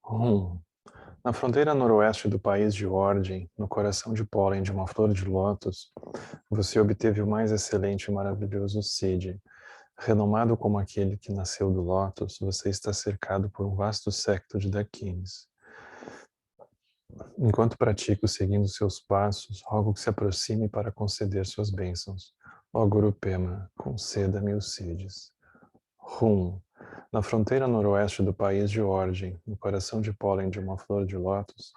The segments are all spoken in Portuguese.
Rum. Na fronteira noroeste do país de origem, no coração de pólen de uma flor de lótus, você obteve o mais excelente e maravilhoso seed. Renomado como aquele que nasceu do lótus, você está cercado por um vasto séquito de Dakins. Enquanto pratico seguindo seus passos, rogo que se aproxime para conceder suas bênçãos. Ó Guru Pema, conceda-me os seeds. Rum. Na fronteira noroeste do país de origem, no coração de pólen de uma flor de lótus,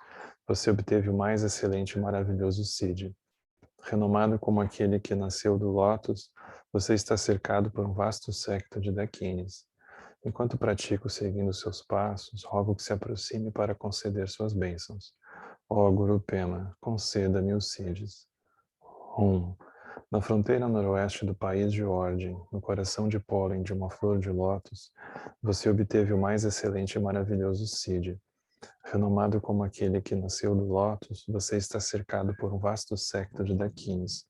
você obteve o mais excelente e maravilhoso seed. Renomado como aquele que nasceu do lótus, você está cercado por um vasto séquito de Dakinis. Enquanto pratico seguindo seus passos, rogo que se aproxime para conceder suas bênçãos. Ó Guru Pema, conceda-me os seeds. Rum. Na fronteira noroeste do país de origem, no coração de pólen de uma flor de lótus, você obteve o mais excelente e maravilhoso seed. Renomado como aquele que nasceu do lótus, você está cercado por um vasto séquito de Dakinis.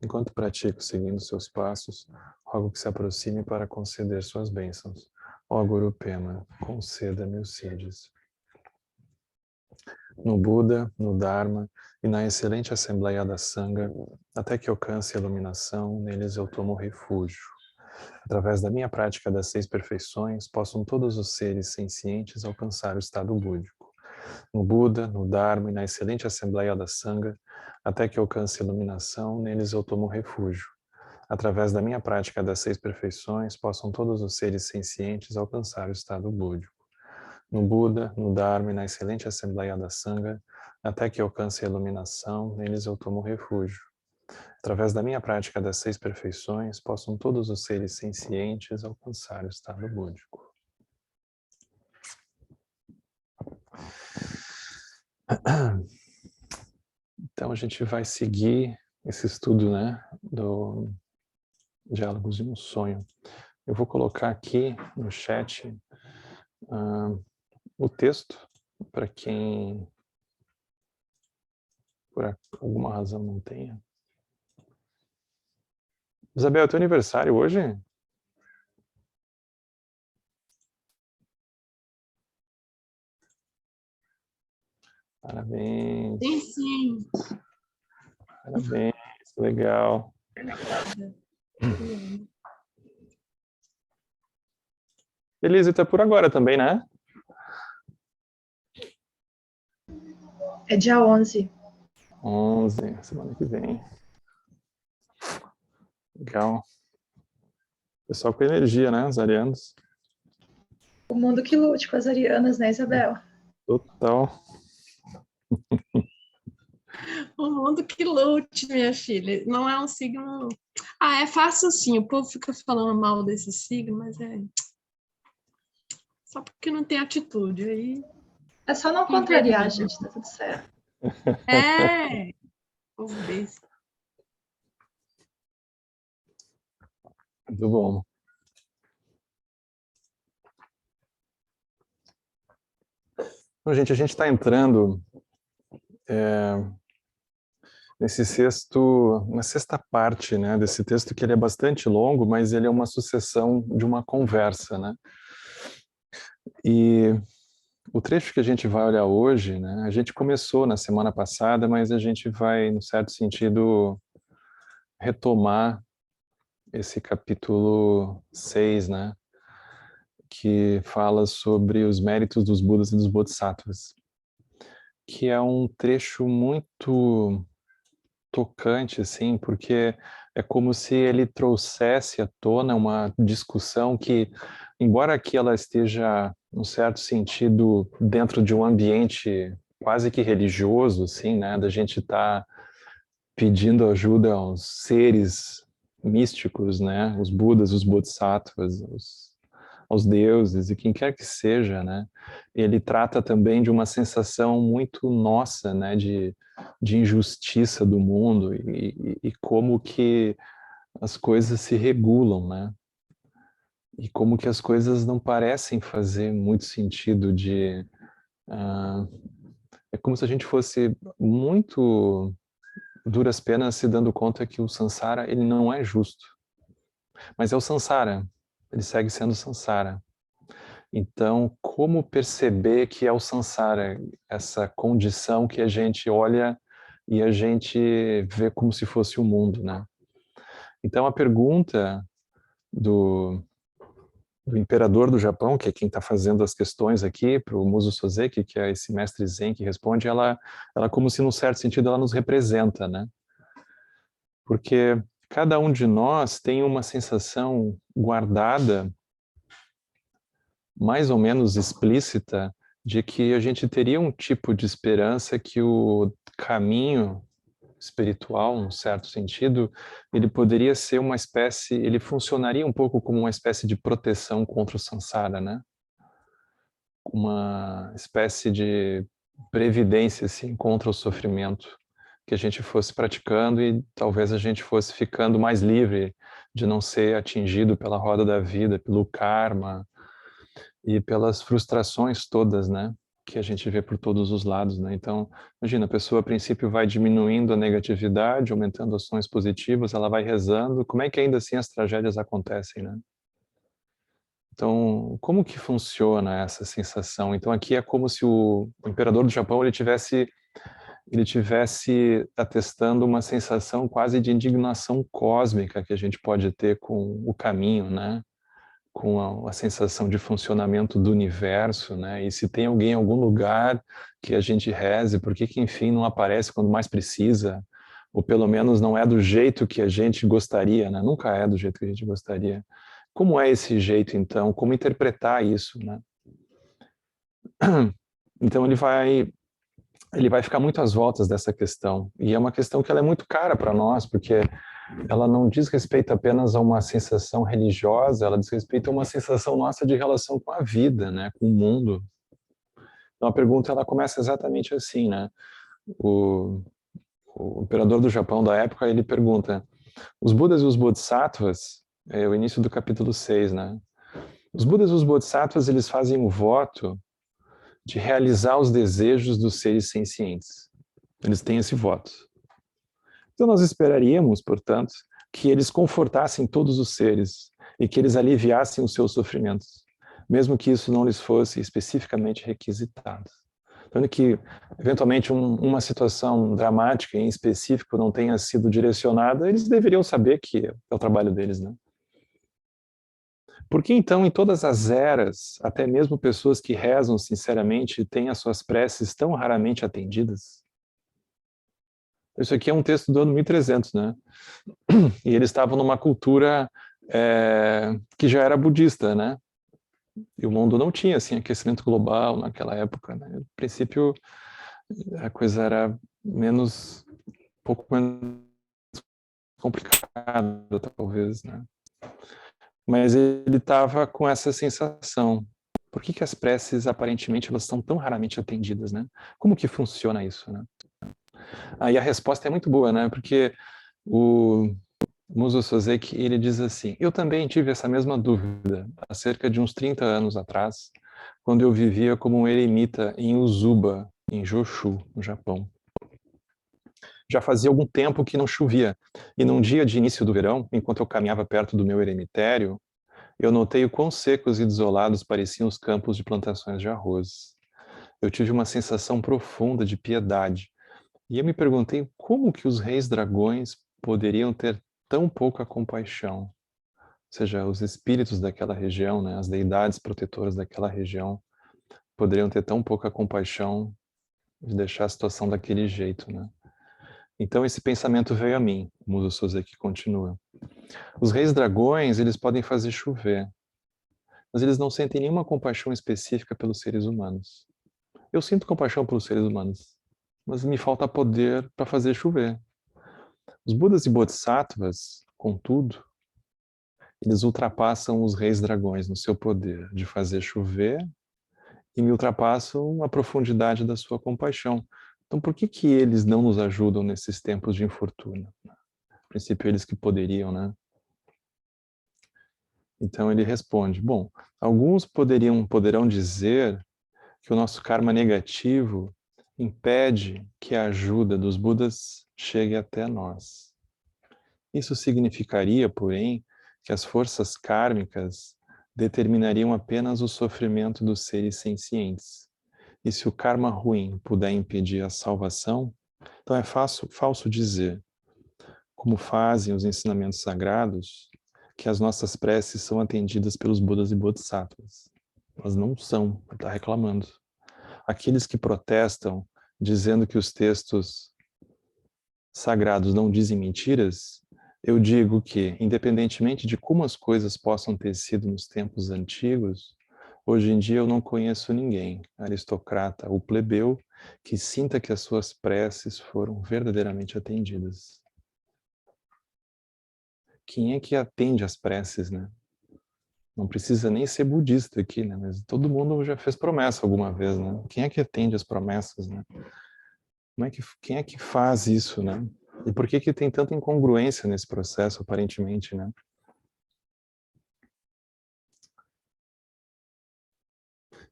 Enquanto pratico seguindo seus passos, rogo que se aproxime para conceder suas bênçãos. Ó Guru Pema, conceda-me os seeds. No Buda, no Dharma e na excelente Assembleia da Sangha, até que alcance a iluminação, neles eu tomo refúgio. Através da minha prática das 6 perfeições, possam todos os seres sencientes alcançar o estado búdico. No Buda, no Dharma e na excelente Assembleia da Sangha, até que alcance a iluminação, neles eu tomo refúgio. Através da minha prática das 6 perfeições, possam todos os seres sencientes alcançar o estado búdico. No Buda, no Dharma e na excelente Assembleia da Sangha, até que alcance a iluminação, neles eu tomo refúgio. Através da minha prática das 6 perfeições, possam todos os seres sencientes alcançar o estado búdico. Então a gente vai seguir esse estudo, né, do Diálogos de um Sonho. Eu vou colocar aqui no chat o texto, para quem por alguma razão não tenha. Isabel, é teu aniversário hoje? Parabéns. Sim, sim. Parabéns, legal. Elise, tá por agora também, né? É dia 11. 11, semana que vem. Legal. Pessoal com energia, né? Os arianos. O mundo que lute com as arianas, né, Isabel? Total. O mundo que lute, minha filha. Não é um signo... Ah, é fácil sim. O povo fica falando mal desse signo, mas é... Só porque não tem atitude. Aí... É só não contrariar, gente, tá tudo certo. É! Povo besta. Muito bom. Bom, gente, a gente está entrando na sexta parte, né, desse texto, que ele é bastante longo, mas ele é uma sucessão de uma conversa, né? E o trecho que a gente vai olhar hoje, né, a gente começou na semana passada, mas a gente vai, no certo sentido, retomar esse capítulo 6, né, que fala sobre os méritos dos Budas e dos Bodhisattvas, que é um trecho muito tocante, assim, porque é como se ele trouxesse à tona uma discussão que, embora aqui ela esteja, num certo sentido, dentro de um ambiente quase que religioso, assim, né, da gente estar pedindo ajuda aos seres místicos, né, os Budas, os Bodhisattvas, aos deuses e quem quer que seja, né, ele trata também de uma sensação muito nossa, né, de injustiça do mundo e como que as coisas se regulam, né, e como que as coisas não parecem fazer muito sentido é como se a gente fosse muito duras penas se dando conta que o samsara, ele não é justo, mas é o samsara, ele segue sendo samsara. Então, como perceber que é o samsara, essa condição que a gente olha e a gente vê como se fosse o mundo, né? Então, a pergunta do imperador do Japão, que é quem está fazendo as questões aqui, para o Muso Soseki, que é esse mestre Zen que responde, ela como se, num certo sentido, ela nos representa, né? Porque cada um de nós tem uma sensação guardada, mais ou menos explícita, de que a gente teria um tipo de esperança que o caminho espiritual, num certo sentido, ele poderia ser uma espécie, ele funcionaria um pouco como uma espécie de proteção contra o samsara, né? Uma espécie de previdência, assim, contra o sofrimento, que a gente fosse praticando e talvez a gente fosse ficando mais livre de não ser atingido pela roda da vida, pelo karma e pelas frustrações todas, né? Que a gente vê por todos os lados, né? Então, imagina, a pessoa a princípio vai diminuindo a negatividade, aumentando ações positivas, ela vai rezando, como é que ainda assim as tragédias acontecem, né? Então, como que funciona essa sensação? Então, aqui é como se o imperador do Japão ele tivesse atestando uma sensação quase de indignação cósmica que a gente pode ter com o caminho, né? Com a sensação de funcionamento do universo, né? E se tem alguém em algum lugar que a gente reze, por que enfim não aparece quando mais precisa? Ou pelo menos não é do jeito que a gente gostaria, né? Nunca é do jeito que a gente gostaria. Como é esse jeito, então? Como interpretar isso, né? Então ele vai ficar muito às voltas dessa questão. E é uma questão que ela é muito cara para nós, porque ela não diz respeito apenas a uma sensação religiosa, ela diz respeito a uma sensação nossa de relação com a vida, né, com o mundo. Então a pergunta ela começa exatamente assim, né? O, o imperador do Japão da época, ele pergunta: os Budas e os Bodhisattvas, é o início do capítulo 6, né? Os Budas e os Bodhisattvas, eles fazem um voto de realizar os desejos dos seres sencientes. Eles têm esse voto. Então nós esperaríamos, portanto, que eles confortassem todos os seres e que eles aliviassem os seus sofrimentos, mesmo que isso não lhes fosse especificamente requisitado. Tanto que, eventualmente, uma situação dramática em específico não tenha sido direcionada, eles deveriam saber que é o trabalho deles, né? Por que então, em todas as eras, até mesmo pessoas que rezam sinceramente têm as suas preces tão raramente atendidas? Isso aqui é um texto do ano 1300, né? E eles estavam numa cultura que já era budista, né? E o mundo não tinha assim aquecimento global naquela época, né? No princípio, a coisa era um pouco menos complicada, talvez, né? Mas ele estava com essa sensação. Por que as preces, aparentemente, elas são tão raramente atendidas, né? Como que funciona isso, né? Aí a resposta é muito boa, né? Porque o Muso Soseki, ele diz assim: eu também tive essa mesma dúvida há cerca de uns 30 anos atrás, quando eu vivia como um eremita em Uzuba, em Joshu, no Japão. Já fazia algum tempo que não chovia, e num dia de início do verão, enquanto eu caminhava perto do meu eremitério, eu notei o quão secos e desolados pareciam os campos de plantações de arroz. Eu tive uma sensação profunda de piedade, e eu me perguntei como que os reis dragões poderiam ter tão pouca compaixão. Ou seja, os espíritos daquela região, né, as deidades protetoras daquela região, poderiam ter tão pouca compaixão de deixar a situação daquele jeito, né? Então esse pensamento veio a mim, o Muso Soseki continua. Os reis dragões, eles podem fazer chover, mas eles não sentem nenhuma compaixão específica pelos seres humanos. Eu sinto compaixão pelos seres humanos, mas me falta poder para fazer chover. Os Budas e Bodhisattvas, contudo, eles ultrapassam os reis dragões no seu poder de fazer chover e me ultrapassam a profundidade da sua compaixão. Então, por que eles não nos ajudam nesses tempos de infortúnio? A princípio, eles que poderiam, né? Então, ele responde: bom, alguns poderão dizer que o nosso karma negativo impede que a ajuda dos Budas chegue até nós. Isso significaria, porém, que as forças kármicas determinariam apenas o sofrimento dos seres sencientes. E se o karma ruim puder impedir a salvação, então é falso dizer, como fazem os ensinamentos sagrados, que as nossas preces são atendidas pelos Budas e Bodhisattvas. Elas não são, está reclamando. Aqueles que protestam, dizendo que os textos sagrados não dizem mentiras, eu digo que, independentemente de como as coisas possam ter sido nos tempos antigos, hoje em dia eu não conheço ninguém, aristocrata ou plebeu, que sinta que as suas preces foram verdadeiramente atendidas. Quem é que atende as preces, né? Não precisa nem ser budista aqui, né? Mas todo mundo já fez promessa alguma vez, né? Quem é que atende as promessas, né? Quem é que faz isso, né? E por que tem tanta incongruência nesse processo, aparentemente, né?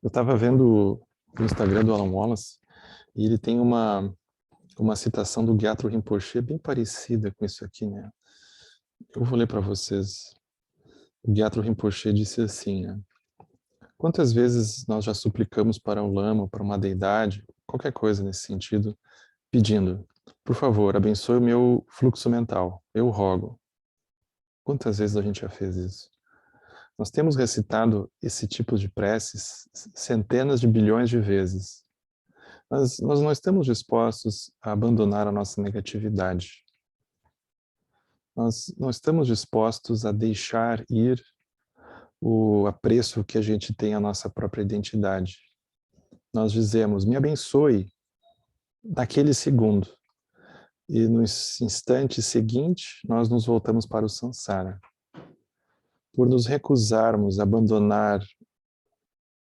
Eu estava vendo no Instagram do Alan Wallace e ele tem uma citação do Gyatro Rinpoche bem parecida com isso aqui, né? Eu vou ler para vocês. O Gyatro Rinpoche disse assim, né? Quantas vezes nós já suplicamos para o lama, para uma deidade, qualquer coisa nesse sentido, pedindo, por favor, abençoe o meu fluxo mental, eu rogo. Quantas vezes a gente já fez isso? Nós temos recitado esse tipo de preces centenas de bilhões de vezes, mas nós não estamos dispostos a abandonar a nossa negatividade. Nós não estamos dispostos a deixar ir o apreço que a gente tem à nossa própria identidade. Nós dizemos, me abençoe naquele segundo. E no instante seguinte, nós nos voltamos para o samsara. Por nos recusarmos a abandonar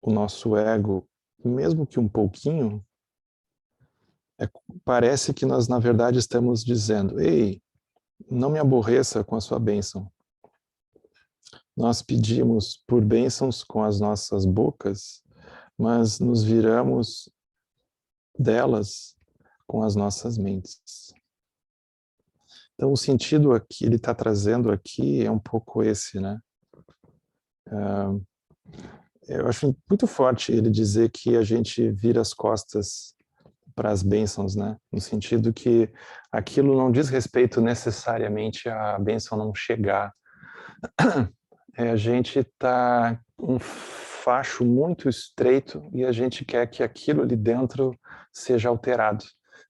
o nosso ego, mesmo que um pouquinho, parece que nós, na verdade, estamos dizendo, ei, não me aborreça com a sua bênção. Nós pedimos por bênçãos com as nossas bocas, mas nos viramos delas com as nossas mentes. Então, o sentido que ele está trazendo aqui é um pouco esse, né? Eu acho muito forte ele dizer que a gente vira as costas para as bênçãos, né? No sentido que aquilo não diz respeito necessariamente à bênção não chegar. A gente está um facho muito estreito e a gente quer que aquilo ali dentro seja alterado.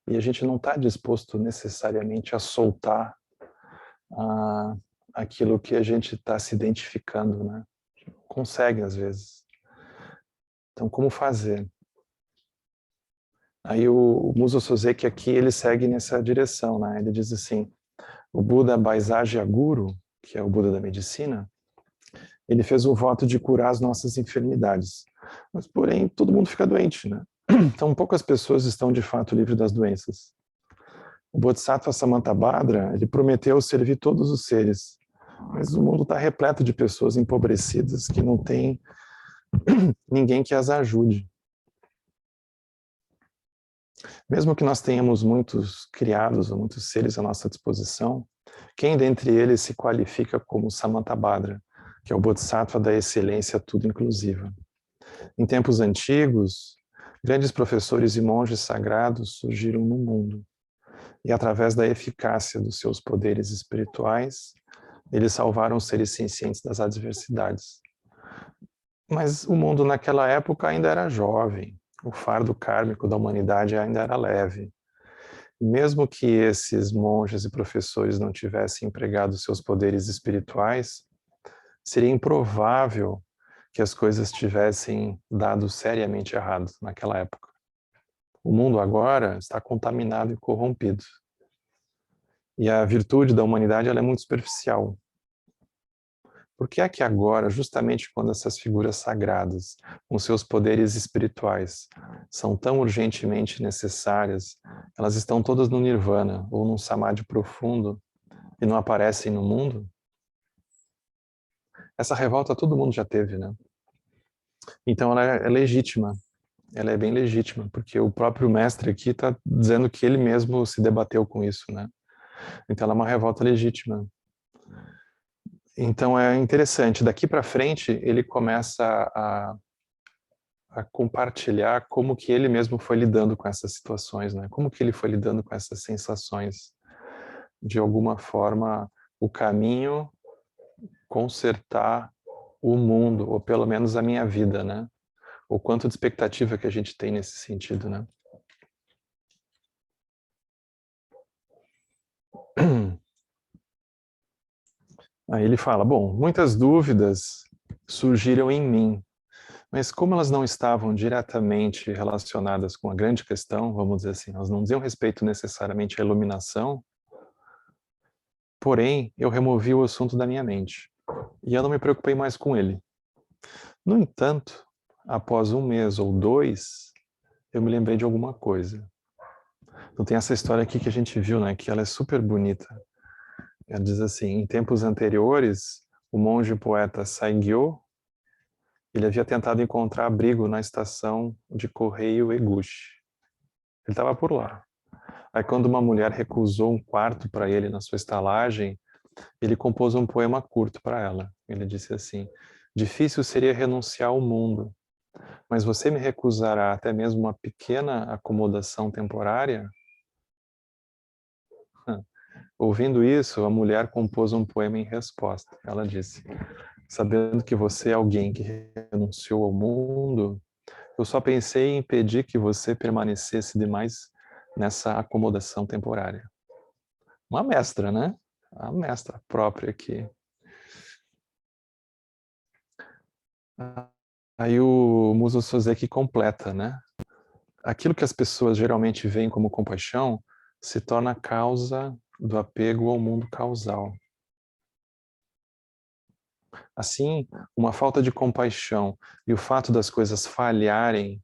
E a gente não está disposto necessariamente a soltar aquilo que a gente está se identificando, né? Consegue às vezes. Então, como fazer? Aí o Muso Soseki aqui, ele segue nessa direção, né? Ele diz assim, o Buda Baisaji Aguru, que é o Buda da medicina, ele fez um voto de curar as nossas enfermidades. Mas, porém, todo mundo fica doente, né? Então, poucas pessoas estão, de fato, livres das doenças. O Bodhisattva Samantabhadra, ele prometeu servir todos os seres, mas o mundo está repleto de pessoas empobrecidas que não tem ninguém que as ajude. Mesmo que nós tenhamos muitos criados ou muitos seres à nossa disposição, quem dentre eles se qualifica como Samantabhadra, que é o Bodhisattva da excelência tudo inclusiva? Em tempos antigos, grandes professores e monges sagrados surgiram no mundo, e através da eficácia dos seus poderes espirituais, eles salvaram os seres sencientes das adversidades. Mas o mundo naquela época ainda era jovem, o fardo kármico da humanidade ainda era leve. Mesmo que esses monges e professores não tivessem empregado seus poderes espirituais, seria improvável que as coisas tivessem dado seriamente errado naquela época. O mundo agora está contaminado e corrompido. E a virtude da humanidade ela é muito superficial. Por que é que agora, justamente quando essas figuras sagradas, com seus poderes espirituais, são tão urgentemente necessárias, elas estão todas no nirvana ou num samadhi profundo e não aparecem no mundo? Essa revolta todo mundo já teve, né? Então ela é legítima, ela é bem legítima, porque o próprio mestre aqui está dizendo que ele mesmo se debateu com isso, né? Então ela é uma revolta legítima. Então é interessante, daqui para frente ele começa a compartilhar como que ele mesmo foi lidando com essas situações, né? Como que ele foi lidando com essas sensações. De alguma forma, o caminho consertar o mundo, ou pelo menos a minha vida, né? O quanto de expectativa que a gente tem nesse sentido, né? Aí ele fala, bom, muitas dúvidas surgiram em mim, mas como elas não estavam diretamente relacionadas com a grande questão, vamos dizer assim, elas não diziam respeito necessariamente à iluminação, porém, eu removi o assunto da minha mente, e eu não me preocupei mais com ele. No entanto, após 1 mês ou 2, eu me lembrei de alguma coisa. Então tem essa história aqui que a gente viu, né, que ela é super bonita. Ela diz assim, em tempos anteriores, o monge poeta Saigyo, ele havia tentado encontrar abrigo na estação de correio Eguchi. Ele estava por lá. Aí quando uma mulher recusou um quarto para ele na sua estalagem, ele compôs um poema curto para ela. Ele disse assim, difícil seria renunciar ao mundo, mas você me recusará até mesmo uma pequena acomodação temporária? Ouvindo isso, a mulher compôs um poema em resposta. Ela disse, sabendo que você é alguém que renunciou ao mundo, eu só pensei em impedir que você permanecesse demais nessa acomodação temporária. Uma mestra, né? A mestra própria aqui. Aí o Muso Soseki completa, né? Aquilo que as pessoas geralmente veem como compaixão se torna a causa do apego ao mundo causal. Assim, uma falta de compaixão e o fato das coisas falharem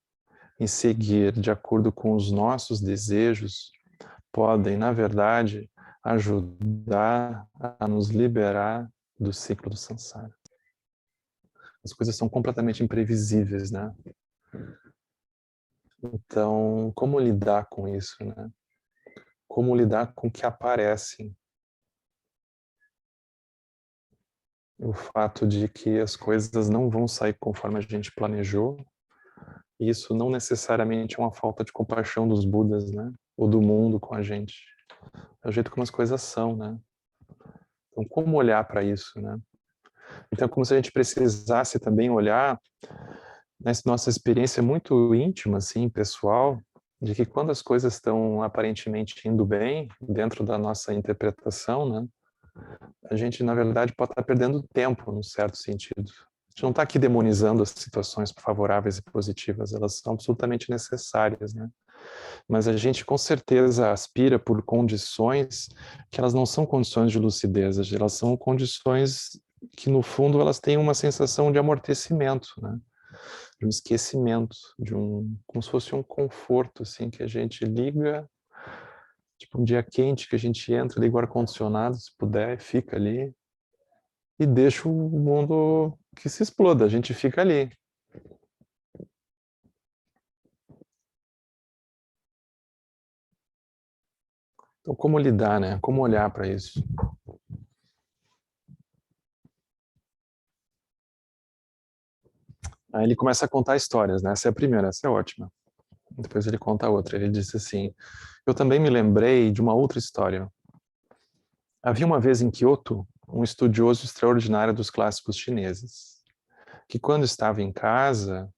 em seguir de acordo com os nossos desejos podem, na verdade, ajudar a nos liberar do ciclo do samsara. As coisas são completamente imprevisíveis, né? Então, como lidar com isso, né? Como lidar com o que aparece? O fato de que as coisas não vão sair conforme a gente planejou, isso não necessariamente é uma falta de compaixão dos Budas, né? Ou do mundo com a gente. É o jeito como as coisas são, né? Então, como olhar para isso, né? Então, é como se a gente precisasse também olhar nessa nossa experiência muito íntima, assim, pessoal, de que quando as coisas estão aparentemente indo bem, dentro da nossa interpretação, né? A gente, na verdade, pode estar perdendo tempo, num certo sentido. A gente não está aqui demonizando as situações favoráveis e positivas, elas são absolutamente necessárias, né? Mas a gente com certeza aspira por condições que elas não são condições de lucidez, elas são condições que no fundo elas têm uma sensação de amortecimento, né? De um esquecimento, como se fosse um conforto assim que a gente liga, tipo um dia quente que a gente entra, liga o ar-condicionado, se puder, fica ali e deixa o mundo que se exploda, a gente fica ali. Então, como lidar, né? Como olhar para isso? Aí ele começa a contar histórias, né? Essa é a primeira, essa é ótima. Depois ele conta outra. Ele disse assim: eu também me lembrei de uma outra história. Havia uma vez em Kyoto um estudioso extraordinário dos clássicos chineses, que quando estava em casa,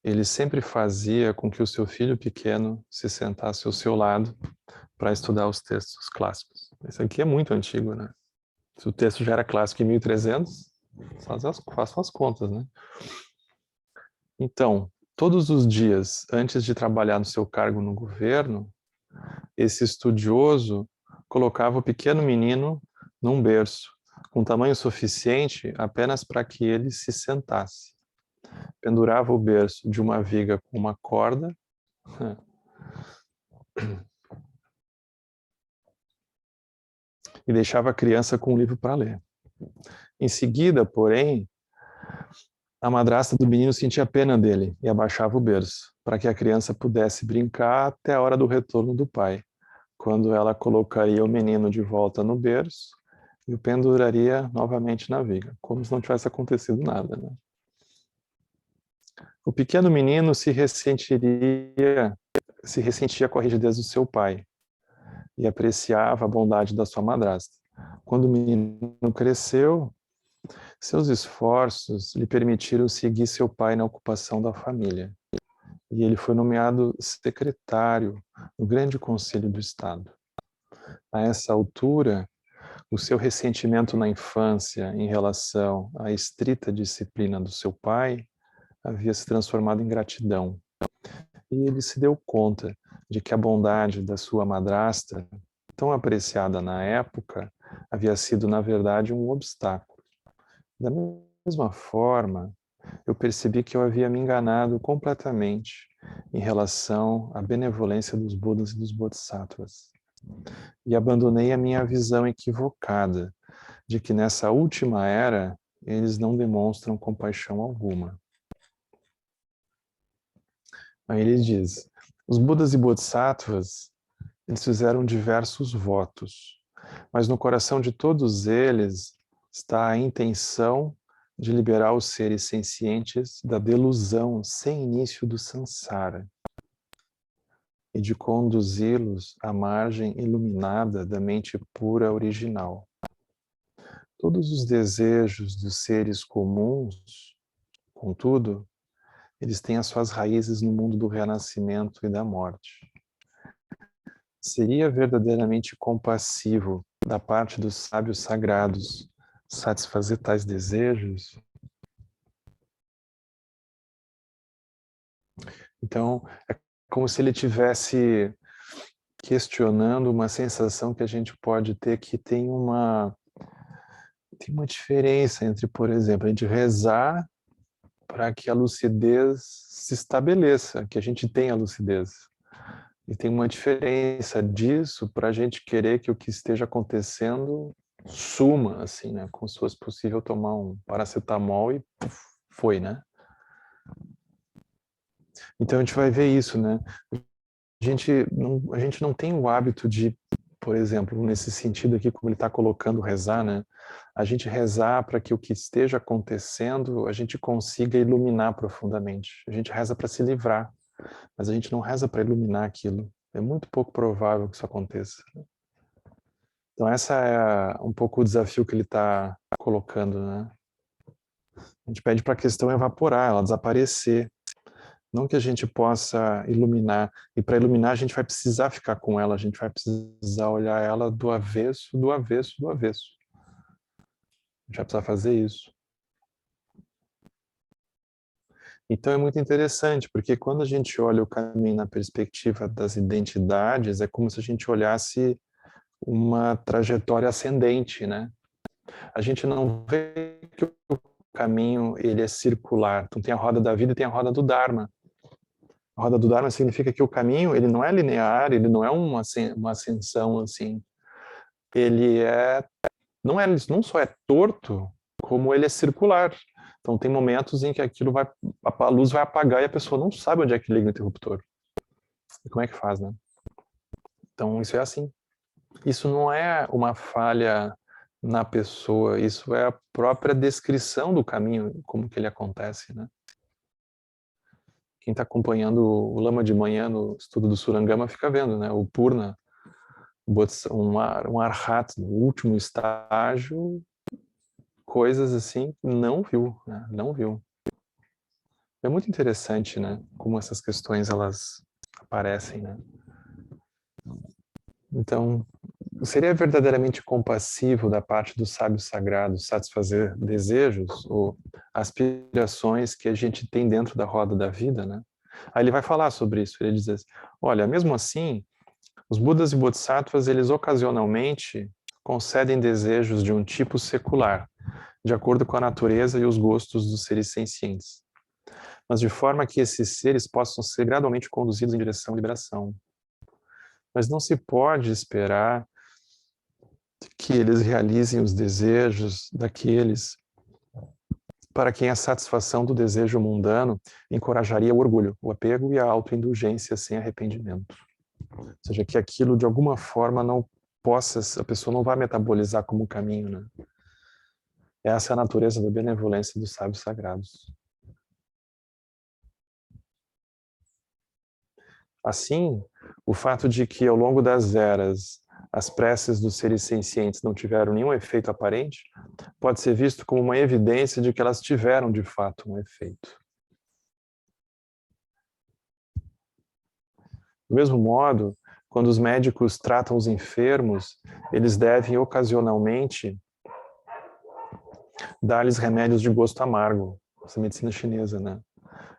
ele sempre fazia com que o seu filho pequeno se sentasse ao seu lado para estudar os textos clássicos. Isso aqui é muito antigo, né? Se o texto já era clássico em 1300, façam as contas, né? Então, todos os dias, antes de trabalhar no seu cargo no governo, esse estudioso colocava o pequeno menino num berço, com tamanho suficiente apenas para que ele se sentasse. Pendurava o berço de uma viga com uma corda e deixava a criança com um livro para ler. Em seguida, porém, a madrasta do menino sentia pena dele e abaixava o berço, para que a criança pudesse brincar até a hora do retorno do pai, quando ela colocaria o menino de volta no berço e o penduraria novamente na viga, como se não tivesse acontecido nada, né? O pequeno menino se ressentia com a rigidez do seu pai e apreciava a bondade da sua madrasta. Quando o menino cresceu, seus esforços lhe permitiram seguir seu pai na ocupação da família. E ele foi nomeado secretário no Grande Conselho do Estado. A essa altura, o seu ressentimento na infância em relação à estrita disciplina do seu pai havia se transformado em gratidão. E ele se deu conta de que a bondade da sua madrasta, tão apreciada na época, havia sido, na verdade, um obstáculo. Da mesma forma, eu percebi que eu havia me enganado completamente em relação à benevolência dos Budas e dos Bodhisattvas. E abandonei a minha visão equivocada de que nessa última era eles não demonstram compaixão alguma. Aí ele diz, os Budas e Bodhisattvas, eles fizeram diversos votos, mas no coração de todos eles está a intenção de liberar os seres sencientes da delusão sem início do samsara e de conduzi-los à margem iluminada da mente pura original. Todos os desejos dos seres comuns, contudo, eles têm as suas raízes no mundo do renascimento e da morte. Seria verdadeiramente compassivo da parte dos sábios sagrados satisfazer tais desejos? Então, é como se ele tivesse questionando uma sensação que a gente pode ter que tem uma diferença entre, por exemplo, a gente rezar para que a lucidez se estabeleça, que a gente tenha lucidez. E tem uma diferença disso para a gente querer que o que esteja acontecendo suma, assim, né? Como se fosse possível tomar um paracetamol e foi, né? Então a gente vai ver isso, né? A gente não tem o hábito de, por exemplo, nesse sentido aqui, como ele está colocando rezar, né? A gente rezar para que o que esteja acontecendo a gente consiga iluminar profundamente. A gente reza para se livrar, mas a gente não reza para iluminar aquilo. É muito pouco provável que isso aconteça. Então essa é um pouco o desafio que ele está colocando, né? A gente pede para a questão evaporar, ela desaparecer. Não que a gente possa iluminar. E para iluminar a gente vai precisar ficar com ela, a gente vai precisar olhar ela do avesso, do avesso, do avesso. A gente vai precisar fazer isso. Então é muito interessante, porque quando a gente olha o caminho na perspectiva das identidades, é como se a gente olhasse uma trajetória ascendente, né? A gente não vê que o caminho ele é circular. Então tem a roda da vida e tem a roda do Dharma. A roda do Dharma significa que o caminho ele não é linear, ele não é uma ascensão assim. Ele não só é torto, como ele é circular. Então tem momentos em que aquilo a luz vai apagar e a pessoa não sabe onde é que liga o interruptor. E como é que faz, né? Então isso é assim. Isso não é uma falha na pessoa, isso é a própria descrição do caminho, como que ele acontece, né? Quem está acompanhando o Lama de manhã no estudo do Surangama fica vendo, né? O Purna, um arhat, no último estágio, coisas assim, não viu, né? Não viu. É muito interessante, né? Como essas questões, elas aparecem, né? Então, seria verdadeiramente compassivo da parte dos sábios sagrados satisfazer desejos ou aspirações que a gente tem dentro da roda da vida, né? Aí ele vai falar sobre isso, ele diz assim, olha, mesmo assim, os Budas e Bodhisattvas, eles ocasionalmente concedem desejos de um tipo secular, de acordo com a natureza e os gostos dos seres sencientes, mas de forma que esses seres possam ser gradualmente conduzidos em direção à liberação. Mas não se pode esperar que eles realizem os desejos daqueles para quem a satisfação do desejo mundano encorajaria o orgulho, o apego e a autoindulgência sem arrependimento. Ou seja, que aquilo de alguma forma a pessoa não vai metabolizar como caminho, né? Essa é a natureza da benevolência dos sábios sagrados. Assim, o fato de que ao longo das eras as preces dos seres sencientes não tiveram nenhum efeito aparente, pode ser visto como uma evidência de que elas tiveram de fato um efeito. Do mesmo modo, quando os médicos tratam os enfermos, eles devem ocasionalmente dar-lhes remédios de gosto amargo, essa medicina chinesa, né?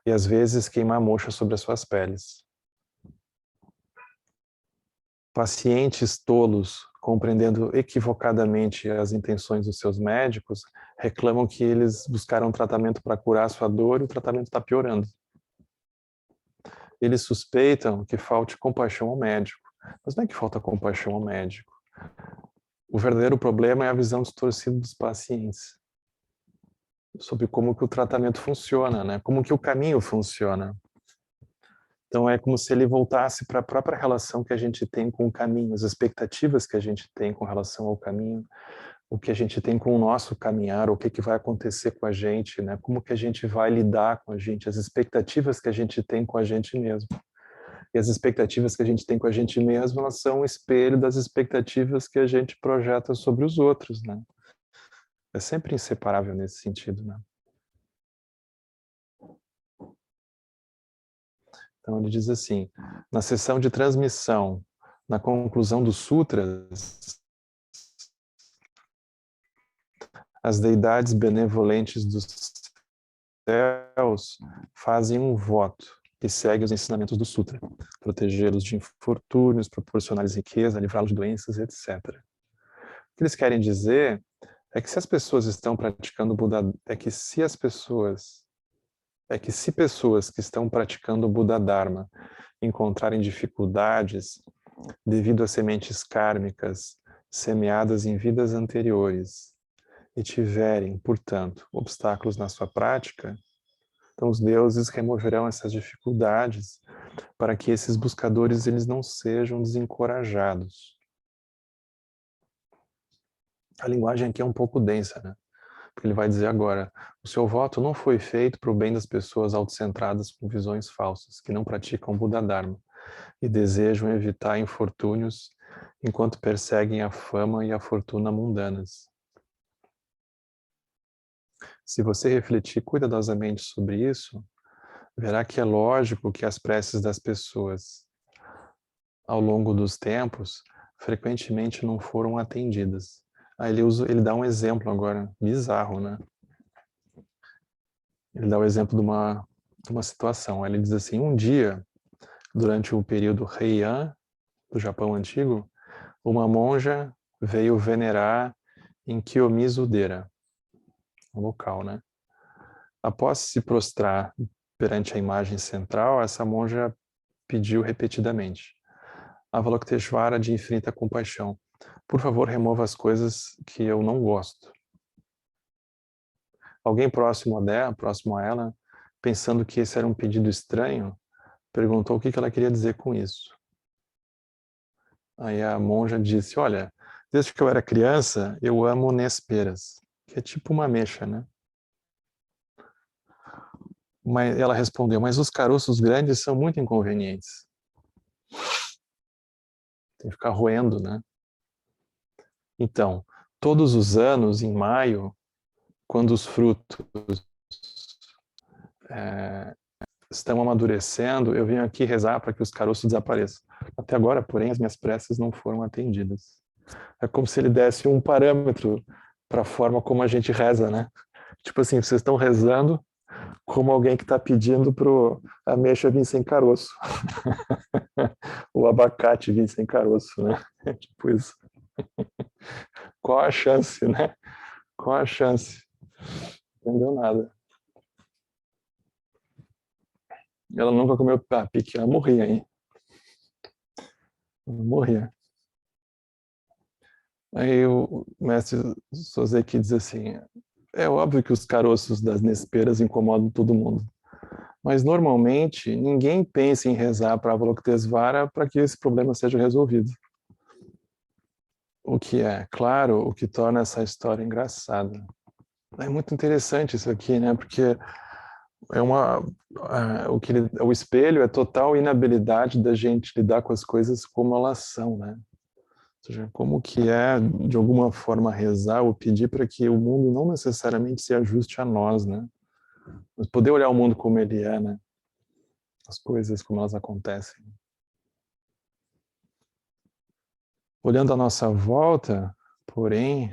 E às vezes queimar moxa sobre as suas peles. Pacientes tolos, compreendendo equivocadamente as intenções dos seus médicos, reclamam que eles buscaram um tratamento para curar a sua dor e o tratamento está piorando. Eles suspeitam que falte compaixão ao médico. Mas não é que falta compaixão ao médico. O verdadeiro problema é a visão distorcida dos pacientes sobre como que o tratamento funciona, né? Como que o caminho funciona. Então é como se ele voltasse para a própria relação que a gente tem com o caminho, as expectativas que a gente tem com relação ao caminho, o que a gente tem com o nosso caminhar, o que que vai acontecer com a gente, né? Como que a gente vai lidar com a gente, as expectativas que a gente tem com a gente mesmo. E as expectativas que a gente tem com a gente mesmo, elas são um espelho das expectativas que a gente projeta sobre os outros, né? É sempre inseparável nesse sentido, né? Então ele diz assim, na sessão de transmissão, na conclusão dos sutras, as deidades benevolentes dos céus fazem um voto que segue os ensinamentos do sutra, protegê-los de infortúnios, proporcionar-lhes riqueza, livrá-los de doenças, etc. O que eles querem dizer é que se as pessoas estão praticando o Buda, se pessoas que estão praticando o Buda Dharma encontrarem dificuldades devido a sementes kármicas semeadas em vidas anteriores e tiverem, portanto, obstáculos na sua prática, então os deuses removerão essas dificuldades para que esses buscadores eles não sejam desencorajados. A linguagem aqui é um pouco densa, né? Porque ele vai dizer agora, o seu voto não foi feito para o bem das pessoas autocentradas com visões falsas, que não praticam Buda Dharma e desejam evitar infortúnios enquanto perseguem a fama e a fortuna mundanas. Se você refletir cuidadosamente sobre isso, verá que é lógico que as preces das pessoas, ao longo dos tempos, frequentemente não foram atendidas. Aí ele dá um exemplo agora, bizarro, né? Ele dá o exemplo de uma situação. Ele diz assim, um dia, durante o período Heian, do Japão antigo, uma monja veio venerar em Kiyomizu-dera, um local, né? Após se prostrar perante a imagem central, essa monja pediu repetidamente: Avalokiteshvara de infinita compaixão, por favor, remova as coisas que eu não gosto. Alguém próximo a ela, pensando que esse era um pedido estranho, perguntou o que ela queria dizer com isso. Aí a monja disse, olha, desde que eu era criança, eu amo nesperas, que é tipo uma ameixa, né? Mas ela respondeu, mas os caroços grandes são muito inconvenientes. Tem que ficar roendo, né? Então, todos os anos, em maio, quando os frutos estão amadurecendo, eu venho aqui rezar para que os caroços desapareçam. Até agora, porém, as minhas preces não foram atendidas. É como se ele desse um parâmetro para a forma como a gente reza, né? Tipo assim, vocês estão rezando como alguém que está pedindo para a ameixa vir sem caroço. O abacate vir sem caroço, né? É tipo isso. Qual a chance, né? Qual a chance? Não entendeu nada. Ela nunca comeu pique, ela morria, hein? Ela morria. Aí o mestre Soseki diz assim, é óbvio que os caroços das nesperas incomodam todo mundo, mas normalmente ninguém pensa em rezar para Avalokitesvara para que esse problema seja resolvido. o que é, claro, o que torna essa história engraçada. É muito interessante isso aqui, né? Porque é o espelho é total inabilidade da gente lidar com as coisas como elas são, né? Ou seja, como que é, de alguma forma, rezar ou pedir para que o mundo não necessariamente se ajuste a nós, né? Mas poder olhar o mundo como ele é, né? As coisas como elas acontecem. Olhando à nossa volta, porém,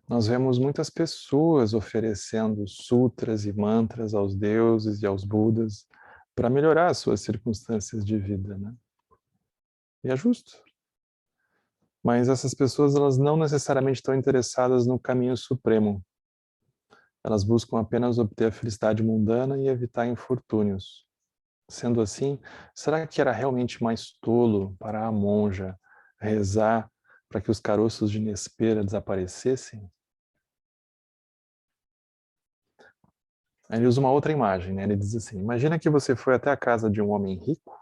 nós vemos muitas pessoas oferecendo sutras e mantras aos deuses e aos budas para melhorar as suas circunstâncias de vida, né? E é justo. Mas essas pessoas, elas não necessariamente estão interessadas no caminho supremo. Elas buscam apenas obter a felicidade mundana e evitar infortúnios. Sendo assim, será que era realmente mais tolo para a monja rezar para que os caroços de Nespera desaparecessem? Aí ele usa uma outra imagem, né? Ele diz assim, imagina que você foi até a casa de um homem rico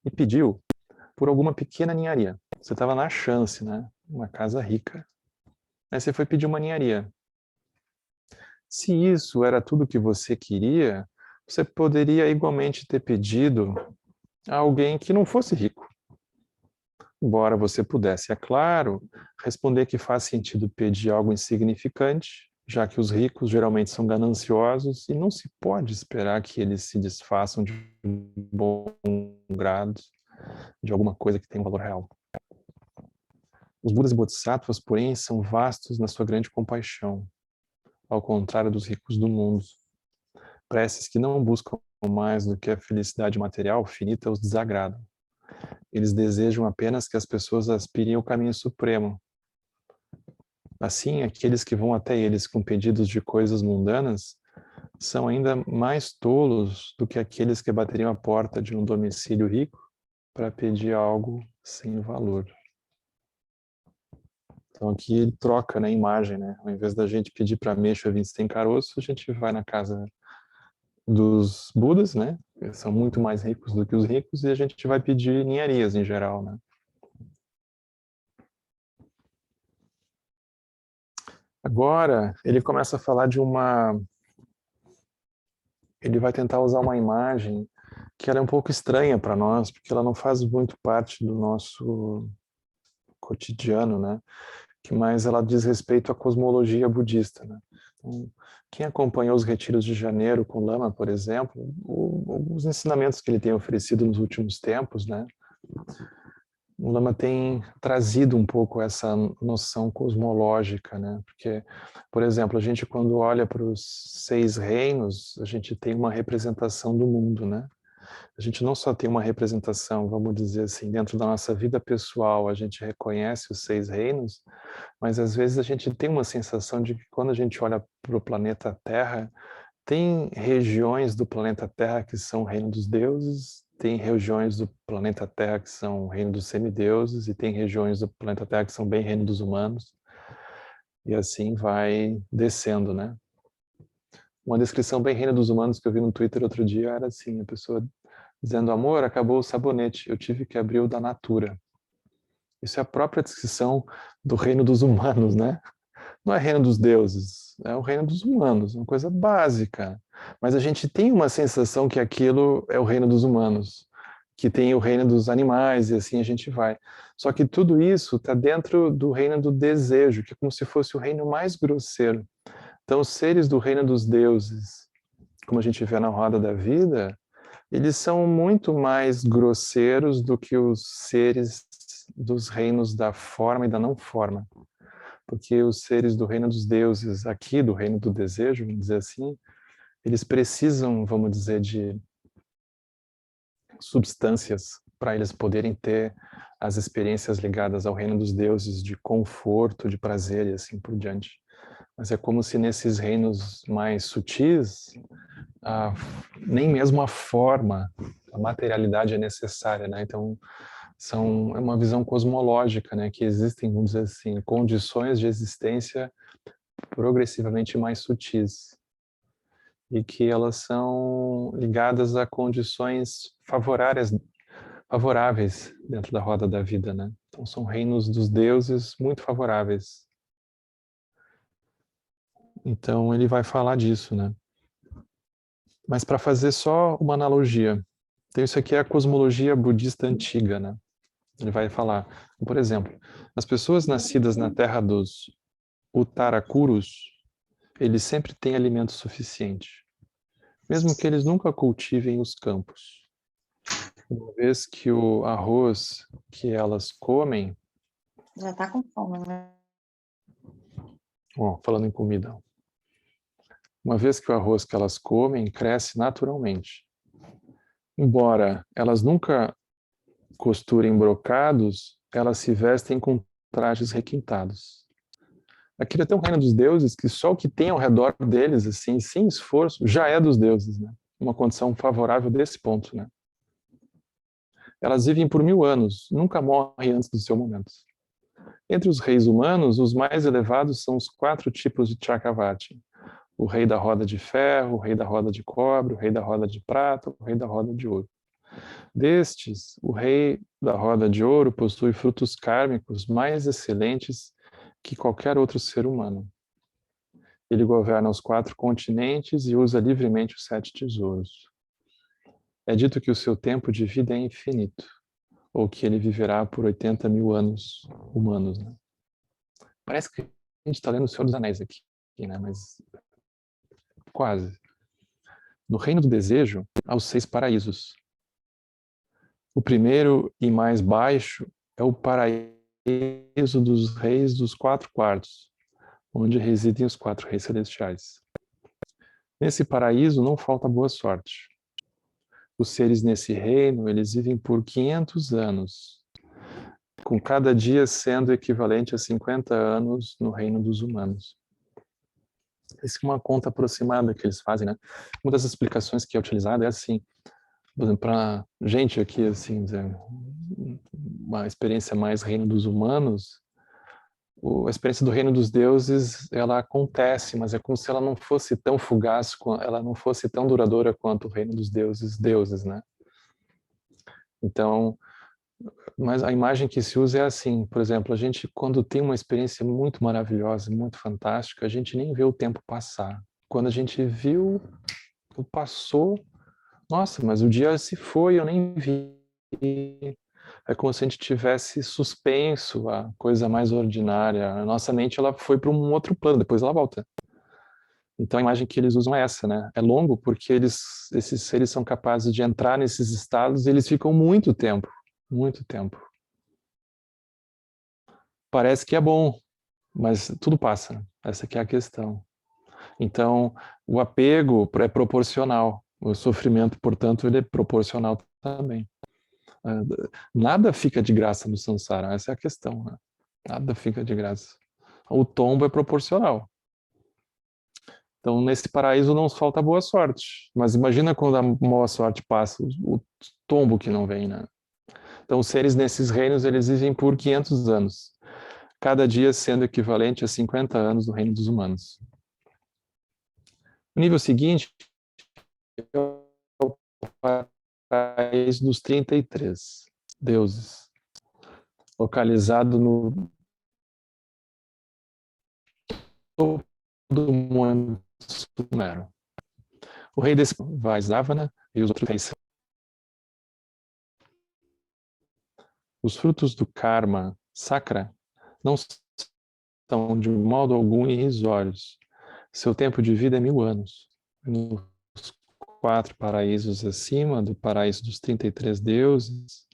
e pediu por alguma pequena ninharia. Você estava na chance, né? Uma casa rica. Aí você foi pedir uma ninharia. Se isso era tudo que você queria, você poderia igualmente ter pedido a alguém que não fosse rico. Embora você pudesse, é claro, responder que faz sentido pedir algo insignificante, já que os ricos geralmente são gananciosos e não se pode esperar que eles se desfaçam de bom grado de alguma coisa que tem um valor real. Os Budas e Bodhisattvas, porém, são vastos na sua grande compaixão, ao contrário dos ricos do mundo. Preces que não buscam mais do que a felicidade material finita os desagradam. Eles desejam apenas que as pessoas aspirem ao caminho supremo. Assim, aqueles que vão até eles com pedidos de coisas mundanas são ainda mais tolos do que aqueles que bateriam a porta de um domicílio rico para pedir algo sem valor. Então aqui ele troca, né, a imagem, né? Ao invés da gente pedir para ameixa vir sem caroço, a gente vai na casa dos Budas, né? Eles são muito mais ricos do que os ricos, e a gente vai pedir ninharias em geral, né? Agora, ele começa a falar de uma... Ele vai tentar usar uma imagem que ela é um pouco estranha para nós, porque ela não faz muito parte do nosso cotidiano, né? Mas ela diz respeito à cosmologia budista, né? Então, quem acompanhou os retiros de janeiro com o Lama, por exemplo, os ensinamentos que ele tem oferecido nos últimos tempos, né? O Lama tem trazido um pouco essa noção cosmológica, né? Porque, por exemplo, a gente quando olha para os 6 reinos, a gente tem uma representação do mundo, né? A gente não só tem uma representação, vamos dizer assim, dentro da nossa vida pessoal, a gente reconhece os 6 reinos, mas às vezes a gente tem uma sensação de que quando a gente olha para o planeta Terra, tem regiões do planeta Terra que são o reino dos deuses, tem regiões do planeta Terra que são o reino dos semideuses, e tem regiões do planeta Terra que são bem reino dos humanos, e assim vai descendo, né? Uma descrição bem reino dos humanos que eu vi no Twitter outro dia era assim, a pessoa dizendo, amor, acabou o sabonete, eu tive que abrir o da Natura. Isso é a própria descrição do reino dos humanos, né? Não é reino dos deuses, é o reino dos humanos, uma coisa básica. Mas a gente tem uma sensação que aquilo é o reino dos humanos, que tem o reino dos animais, e assim a gente vai. Só que tudo isso está dentro do reino do desejo, que é como se fosse o reino mais grosseiro. Então, os seres do reino dos deuses, como a gente vê na roda da vida, eles são muito mais grosseiros do que os seres dos reinos da forma e da não forma. Porque os seres do reino dos deuses, aqui do reino do desejo, vamos dizer assim, eles precisam, vamos dizer, de substâncias para eles poderem ter as experiências ligadas ao reino dos deuses, de conforto, de prazer e assim por diante. Mas é como se nesses reinos mais sutis, nem mesmo a forma, a materialidade é necessária, né? Então, é uma visão cosmológica, né? Que existem, vamos dizer assim, condições de existência progressivamente mais sutis e que elas são ligadas a condições favoráveis favoráveis dentro da roda da vida, né? Então são reinos dos deuses muito favoráveis. Então ele vai falar disso, né? Mas para fazer só uma analogia, então isso aqui é a cosmologia budista antiga, né? Ele vai falar, por exemplo, as pessoas nascidas na terra dos Uttarakurus, eles sempre têm alimento suficiente, mesmo que eles nunca cultivem os campos. Uma vez que o arroz que elas comem, Já tá com fome, né? falando em comida, uma vez que o arroz que elas comem cresce naturalmente. Embora elas nunca costurem brocados, elas se vestem com trajes requintados. Aquilo é tão reino dos deuses que só o que tem ao redor deles, assim, sem esforço, já é dos deuses, né? Uma condição favorável desse ponto, né? Elas vivem por 1000 anos, nunca morrem antes do seu momento. Entre os reis humanos, os mais elevados são os 4 tipos de Chakravarti. O rei da roda de ferro, o rei da roda de cobre, o rei da roda de prata, o rei da roda de ouro. Destes, o rei da roda de ouro possui frutos kármicos mais excelentes que qualquer outro ser humano. Ele governa os 4 continentes e usa livremente os 7 tesouros. É dito que o seu tempo de vida é infinito, ou que ele viverá por 80 mil anos humanos. Né? Parece que a gente está lendo O Senhor dos Anéis aqui, né? Mas quase. No reino do desejo, há os 6 paraísos. O primeiro e mais baixo é o paraíso dos reis dos 4 quartos, onde residem os 4 reis celestiais. Nesse paraíso não falta boa sorte. Os seres nesse reino, eles vivem por 500 anos, com cada dia sendo equivalente a 50 anos no reino dos humanos. Essa é uma conta aproximada que eles fazem, né? Uma das explicações que é utilizada é assim, por exemplo, para gente aqui, assim, uma experiência mais reino dos humanos, a experiência do reino dos deuses, ela acontece, mas é como se ela não fosse tão fugaz, ela não fosse tão duradoura quanto o reino dos deuses, né? Então, mas a imagem que se usa é assim, por exemplo, a gente quando tem uma experiência muito maravilhosa, muito fantástica, a gente nem vê o tempo passar. Quando a gente viu, passou, nossa, mas o dia se foi, eu nem vi. É como se a gente tivesse suspenso a coisa mais ordinária. A nossa mente ela foi para um outro plano, depois ela volta. Então a imagem que eles usam é essa, né? É longo porque esses seres são capazes de entrar nesses estados e eles ficam muito tempo, muito tempo. Parece que é bom, mas tudo passa. Essa que é a questão. Então, o apego é proporcional. O sofrimento, portanto, ele é proporcional também. Nada fica de graça no samsara, essa é a questão. Né? Nada fica de graça. O tombo é proporcional. Então, nesse paraíso não falta boa sorte. Mas imagina quando a boa sorte passa, o tombo que não vem, né? Então, os seres nesses reinos, eles vivem por 500 anos. Cada dia sendo equivalente a 50 anos no reino dos humanos. O nível seguinte é o paraíso dos 33 deuses, localizado no topo do Monte Sumero. O rei desse Vaisnavana e os outros reis. Os frutos do karma sacra não são de modo algum irrisórios. Seu tempo de vida é 1000 anos. Nos 4 paraísos acima do paraíso dos 33 deuses,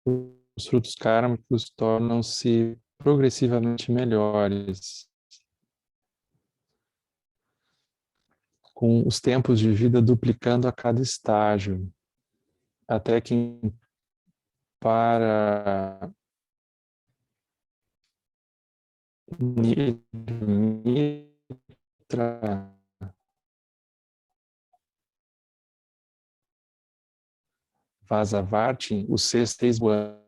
os frutos kármicos tornam-se progressivamente melhores, com os tempos de vida duplicando a cada estágio, até que para Mitra Vasavartin, o sexto ano.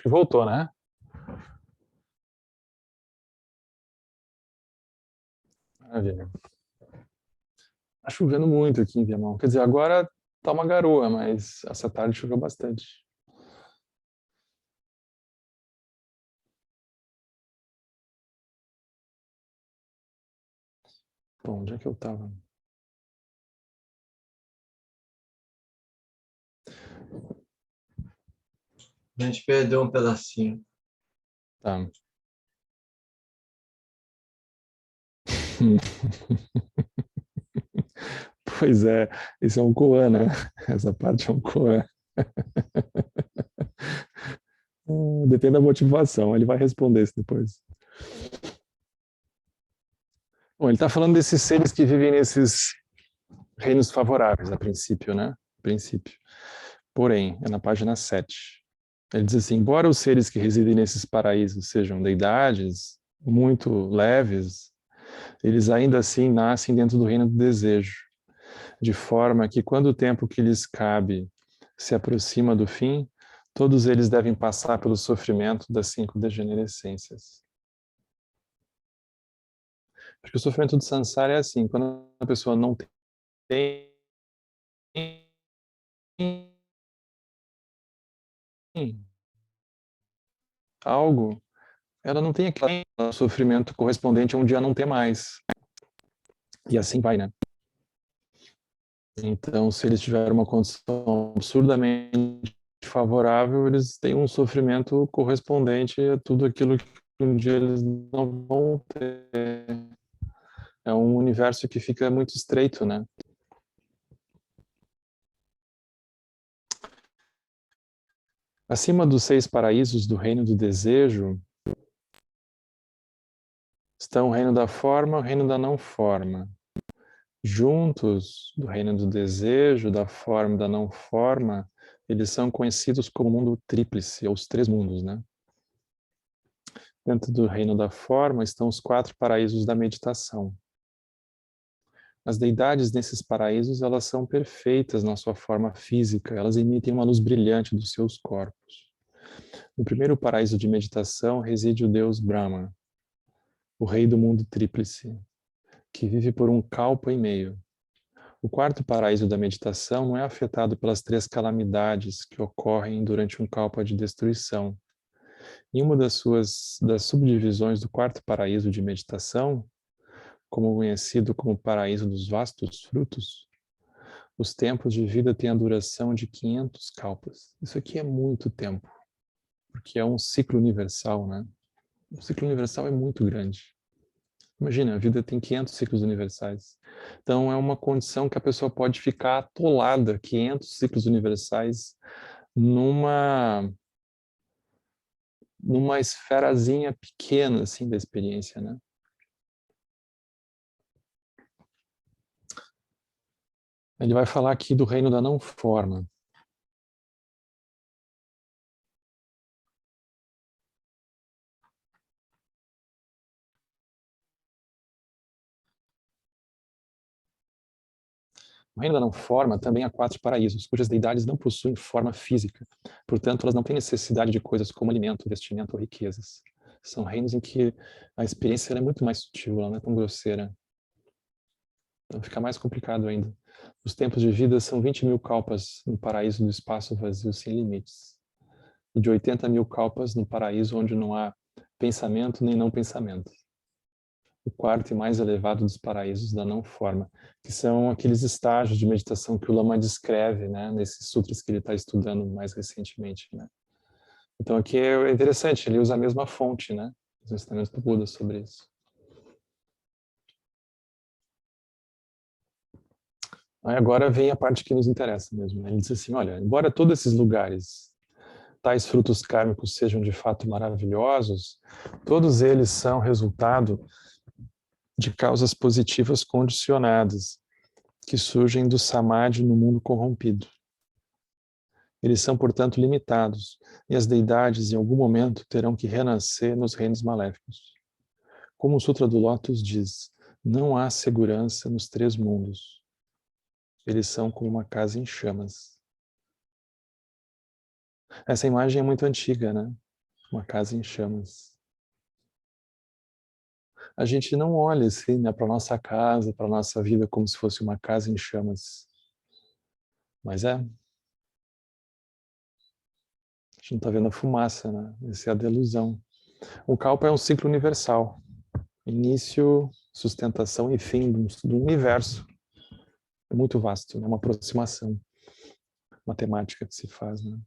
que voltou, né? Maravilha. Tá chovendo muito aqui em Viamão. Quer dizer, agora tá uma garoa, mas essa tarde choveu bastante. Bom, onde é que eu estava? A gente perdeu um pedacinho. Tá. Pois é, isso é um koan, né? Essa parte é um koan. Depende da motivação, ele vai responder isso depois. Bom, ele está falando desses seres que vivem nesses reinos favoráveis, a princípio, né? A princípio. Porém, é na página 7. Ele diz assim, embora os seres que residem nesses paraísos sejam deidades muito leves, eles ainda assim nascem dentro do reino do desejo, de forma que quando o tempo que lhes cabe se aproxima do fim, todos eles devem passar pelo sofrimento das 5 degenerescências. Porque o sofrimento do samsara é assim, quando a pessoa não tem algo, ela não tem aquele sofrimento correspondente a um dia não ter mais. E assim vai, né? Então, se eles tiverem uma condição absurdamente favorável, eles têm um sofrimento correspondente a tudo aquilo que um dia eles não vão ter. É um universo que fica muito estreito, né? Acima dos 6 paraísos do reino do desejo, estão o reino da forma e o reino da não forma. Juntos, do reino do desejo, da forma e da não forma, eles são conhecidos como mundo tríplice, ou os 3 mundos, né? Dentro do reino da forma estão os 4 paraísos da meditação. As deidades nesses paraísos, elas são perfeitas na sua forma física, elas emitem uma luz brilhante dos seus corpos. No primeiro paraíso de meditação reside o Deus Brahma, o rei do mundo tríplice, que vive por um kalpa e meio. O quarto paraíso da meditação não é afetado pelas 3 calamidades que ocorrem durante um kalpa de destruição. Em uma das subdivisões do quarto paraíso de meditação, como conhecido como paraíso dos vastos frutos, os tempos de vida têm a duração de 500 kalpas. Isso aqui é muito tempo, porque é um ciclo universal, né? O ciclo universal é muito grande. Imagina, a vida tem 500 ciclos universais. Então, é uma condição que a pessoa pode ficar atolada, 500 ciclos universais, numa esferazinha pequena, assim, da experiência, né? Ele vai falar aqui do reino da não forma. No reino da não forma também há 4 paraísos, cujas deidades não possuem forma física. Portanto, elas não têm necessidade de coisas como alimento, vestimento ou riquezas. São reinos em que a experiência é muito mais sutil, ela não é tão grosseira. Então fica mais complicado ainda. Os tempos de vida são 20.000 kalpas no paraíso do espaço vazio sem limites. E de 80.000 kalpas no paraíso onde não há pensamento nem não pensamento. O quarto e mais elevado dos paraísos da não forma, que são aqueles estágios de meditação que o Lama descreve, né, nesses sutras que ele está estudando mais recentemente, né. Então aqui é interessante, ele usa a mesma fonte, né, os ensinamentos do Buda sobre isso. Aí agora vem a parte que nos interessa mesmo, né? Ele diz assim, olha, embora todos esses lugares, tais frutos kármicos sejam de fato maravilhosos, todos eles são resultado de causas positivas condicionadas, que surgem do samadhi no mundo corrompido. Eles são, portanto, limitados, e as deidades, em algum momento, terão que renascer nos reinos maléficos. Como o Sutra do Lótus diz, não há segurança nos 3 mundos. Eles são como uma casa em chamas. Essa imagem é muito antiga, né? uma casa em chamas. A gente não olha assim, né, para nossa casa, para nossa vida como se fosse uma casa em chamas. Mas a gente não está vendo a fumaça, né? Essa é a delusão. O Kalpa é um ciclo universal. Início, sustentação e fim do universo. É muito vasto, é uma aproximação matemática que se faz, né?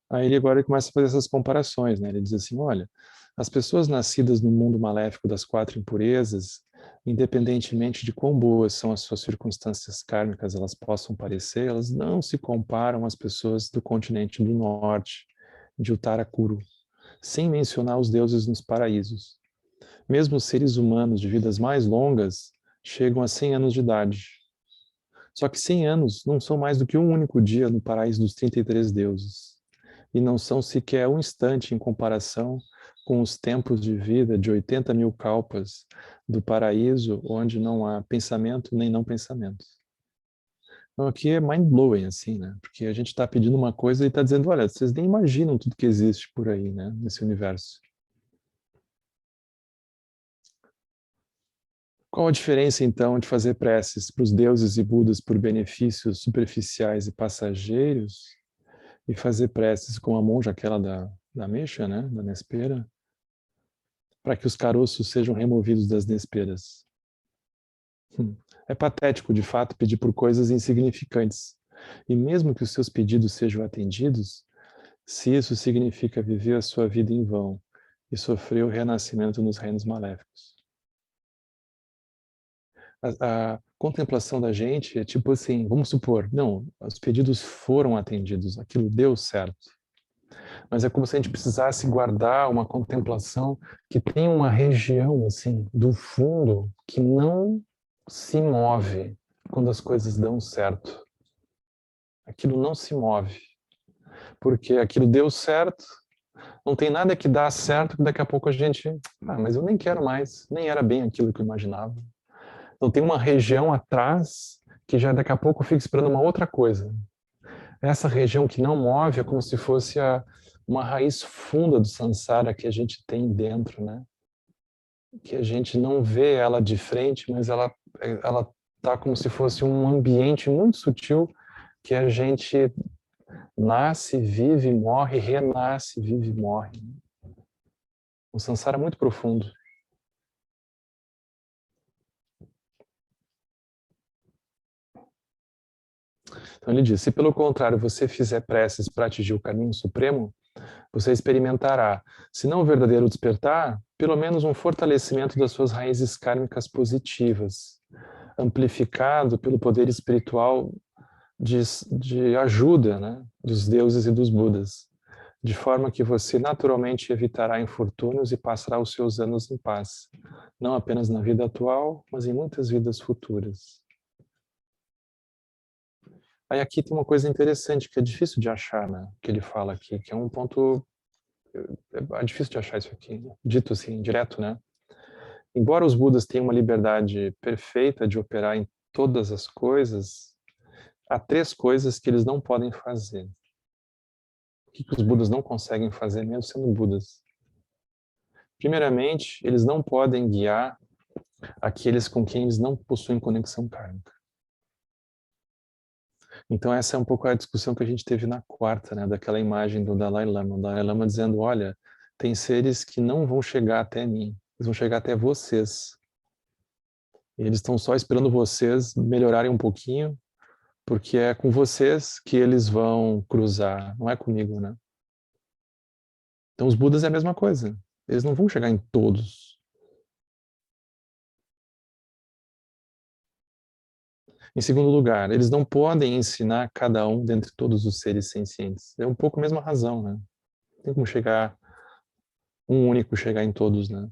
Aí ele agora começa a fazer essas comparações, né? Ele diz assim, olha, as pessoas nascidas no mundo maléfico das 4 impurezas, independentemente de quão boas são as suas circunstâncias kármicas elas possam parecer, elas não se comparam às pessoas do continente do norte, de Uttarakuru, sem mencionar os deuses nos paraísos. Mesmo os seres humanos de vidas mais longas chegam a 100 anos de idade. Só que 100 anos não são mais do que um único dia no paraíso dos 33 deuses. E não são sequer um instante em comparação com os tempos de vida de 80 mil kalpas do paraíso, onde não há pensamento nem não pensamento. Então aqui é mind-blowing, assim, né? Porque a gente está pedindo uma coisa e está dizendo, olha, vocês nem imaginam tudo que existe por aí, né? Nesse universo. Qual a diferença, então, de fazer preces para os deuses e Budas por benefícios superficiais e passageiros e fazer preces com a monja, aquela da Mecha, né? Da Nespera, para que os caroços sejam removidos das nesperas? É patético, de fato, pedir por coisas insignificantes. E mesmo que os seus pedidos sejam atendidos, se isso significa viver a sua vida em vão e sofrer o renascimento nos reinos maléficos. A contemplação da gente é tipo assim, vamos supor, não, os pedidos foram atendidos, aquilo deu certo. Mas é como se a gente precisasse guardar uma contemplação que tem uma região assim do fundo que não se move quando as coisas dão certo. Aquilo não se move, porque aquilo deu certo, não tem nada que dá certo que daqui a pouco a gente, mas eu nem quero mais, nem era bem aquilo que eu imaginava. Então tem uma região atrás que já daqui a pouco fica esperando uma outra coisa. Essa região que não move é como se fosse uma raiz funda do samsara que a gente tem dentro, né? Que a gente não vê ela de frente, mas ela tá como se fosse um ambiente muito sutil que a gente nasce, vive, morre, renasce, vive, morre. Um samsara muito profundo. Então ele diz, se pelo contrário você fizer preces para atingir o caminho supremo, você experimentará, se não o verdadeiro despertar, pelo menos um fortalecimento das suas raízes kármicas positivas, amplificado pelo poder espiritual de ajuda, né, dos deuses e dos Budas, de forma que você naturalmente evitará infortúnios e passará os seus anos em paz, não apenas na vida atual, mas em muitas vidas futuras. Aí aqui tem uma coisa interessante que é difícil de achar, né, que ele fala aqui, que é um ponto é difícil de achar isso aqui, né? Dito assim, direto, né? Embora os Budas tenham uma liberdade perfeita de operar em todas as coisas, há 3 coisas que eles não podem fazer. O que os Budas não conseguem fazer, mesmo sendo Budas? Primeiramente, eles não podem guiar aqueles com quem eles não possuem conexão kármica. Então essa é um pouco a discussão que a gente teve na quarta, né, daquela imagem do Dalai Lama. O Dalai Lama dizendo, olha, tem seres que não vão chegar até mim, eles vão chegar até vocês. E eles estão só esperando vocês melhorarem um pouquinho, porque é com vocês que eles vão cruzar, não é comigo, né? Então os Budas é a mesma coisa. Eles não vão chegar em todos. Em segundo lugar, eles não podem ensinar cada um dentre todos os seres sencientes. É um pouco a mesma razão, né? Não tem como chegar, um único chegar em todos, né?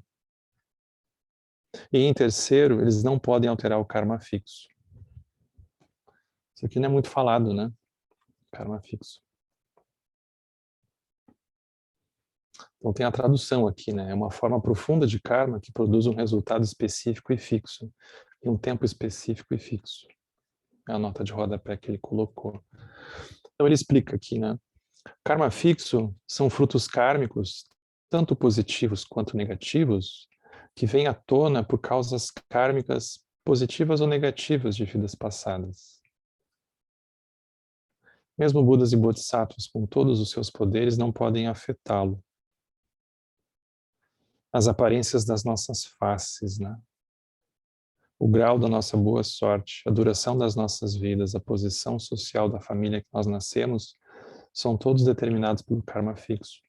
E em terceiro, eles não podem alterar o karma fixo. Isso aqui não é muito falado, né? Karma fixo. Então tem a tradução aqui, né? É uma forma profunda de karma que produz um resultado específico e fixo, em um tempo específico e fixo. É a nota de rodapé que ele colocou. Então ele explica aqui, né? Karma fixo são frutos kármicos, tanto positivos quanto negativos, que vêm à tona por causas kármicas positivas ou negativas de vidas passadas. Mesmo Budas e Bodhisattvas, com todos os seus poderes, não podem afetá-lo. As aparências das nossas faces, né? O grau da nossa boa sorte, a duração das nossas vidas, a posição social da família que nós nascemos, são todos determinados pelo karma fixo.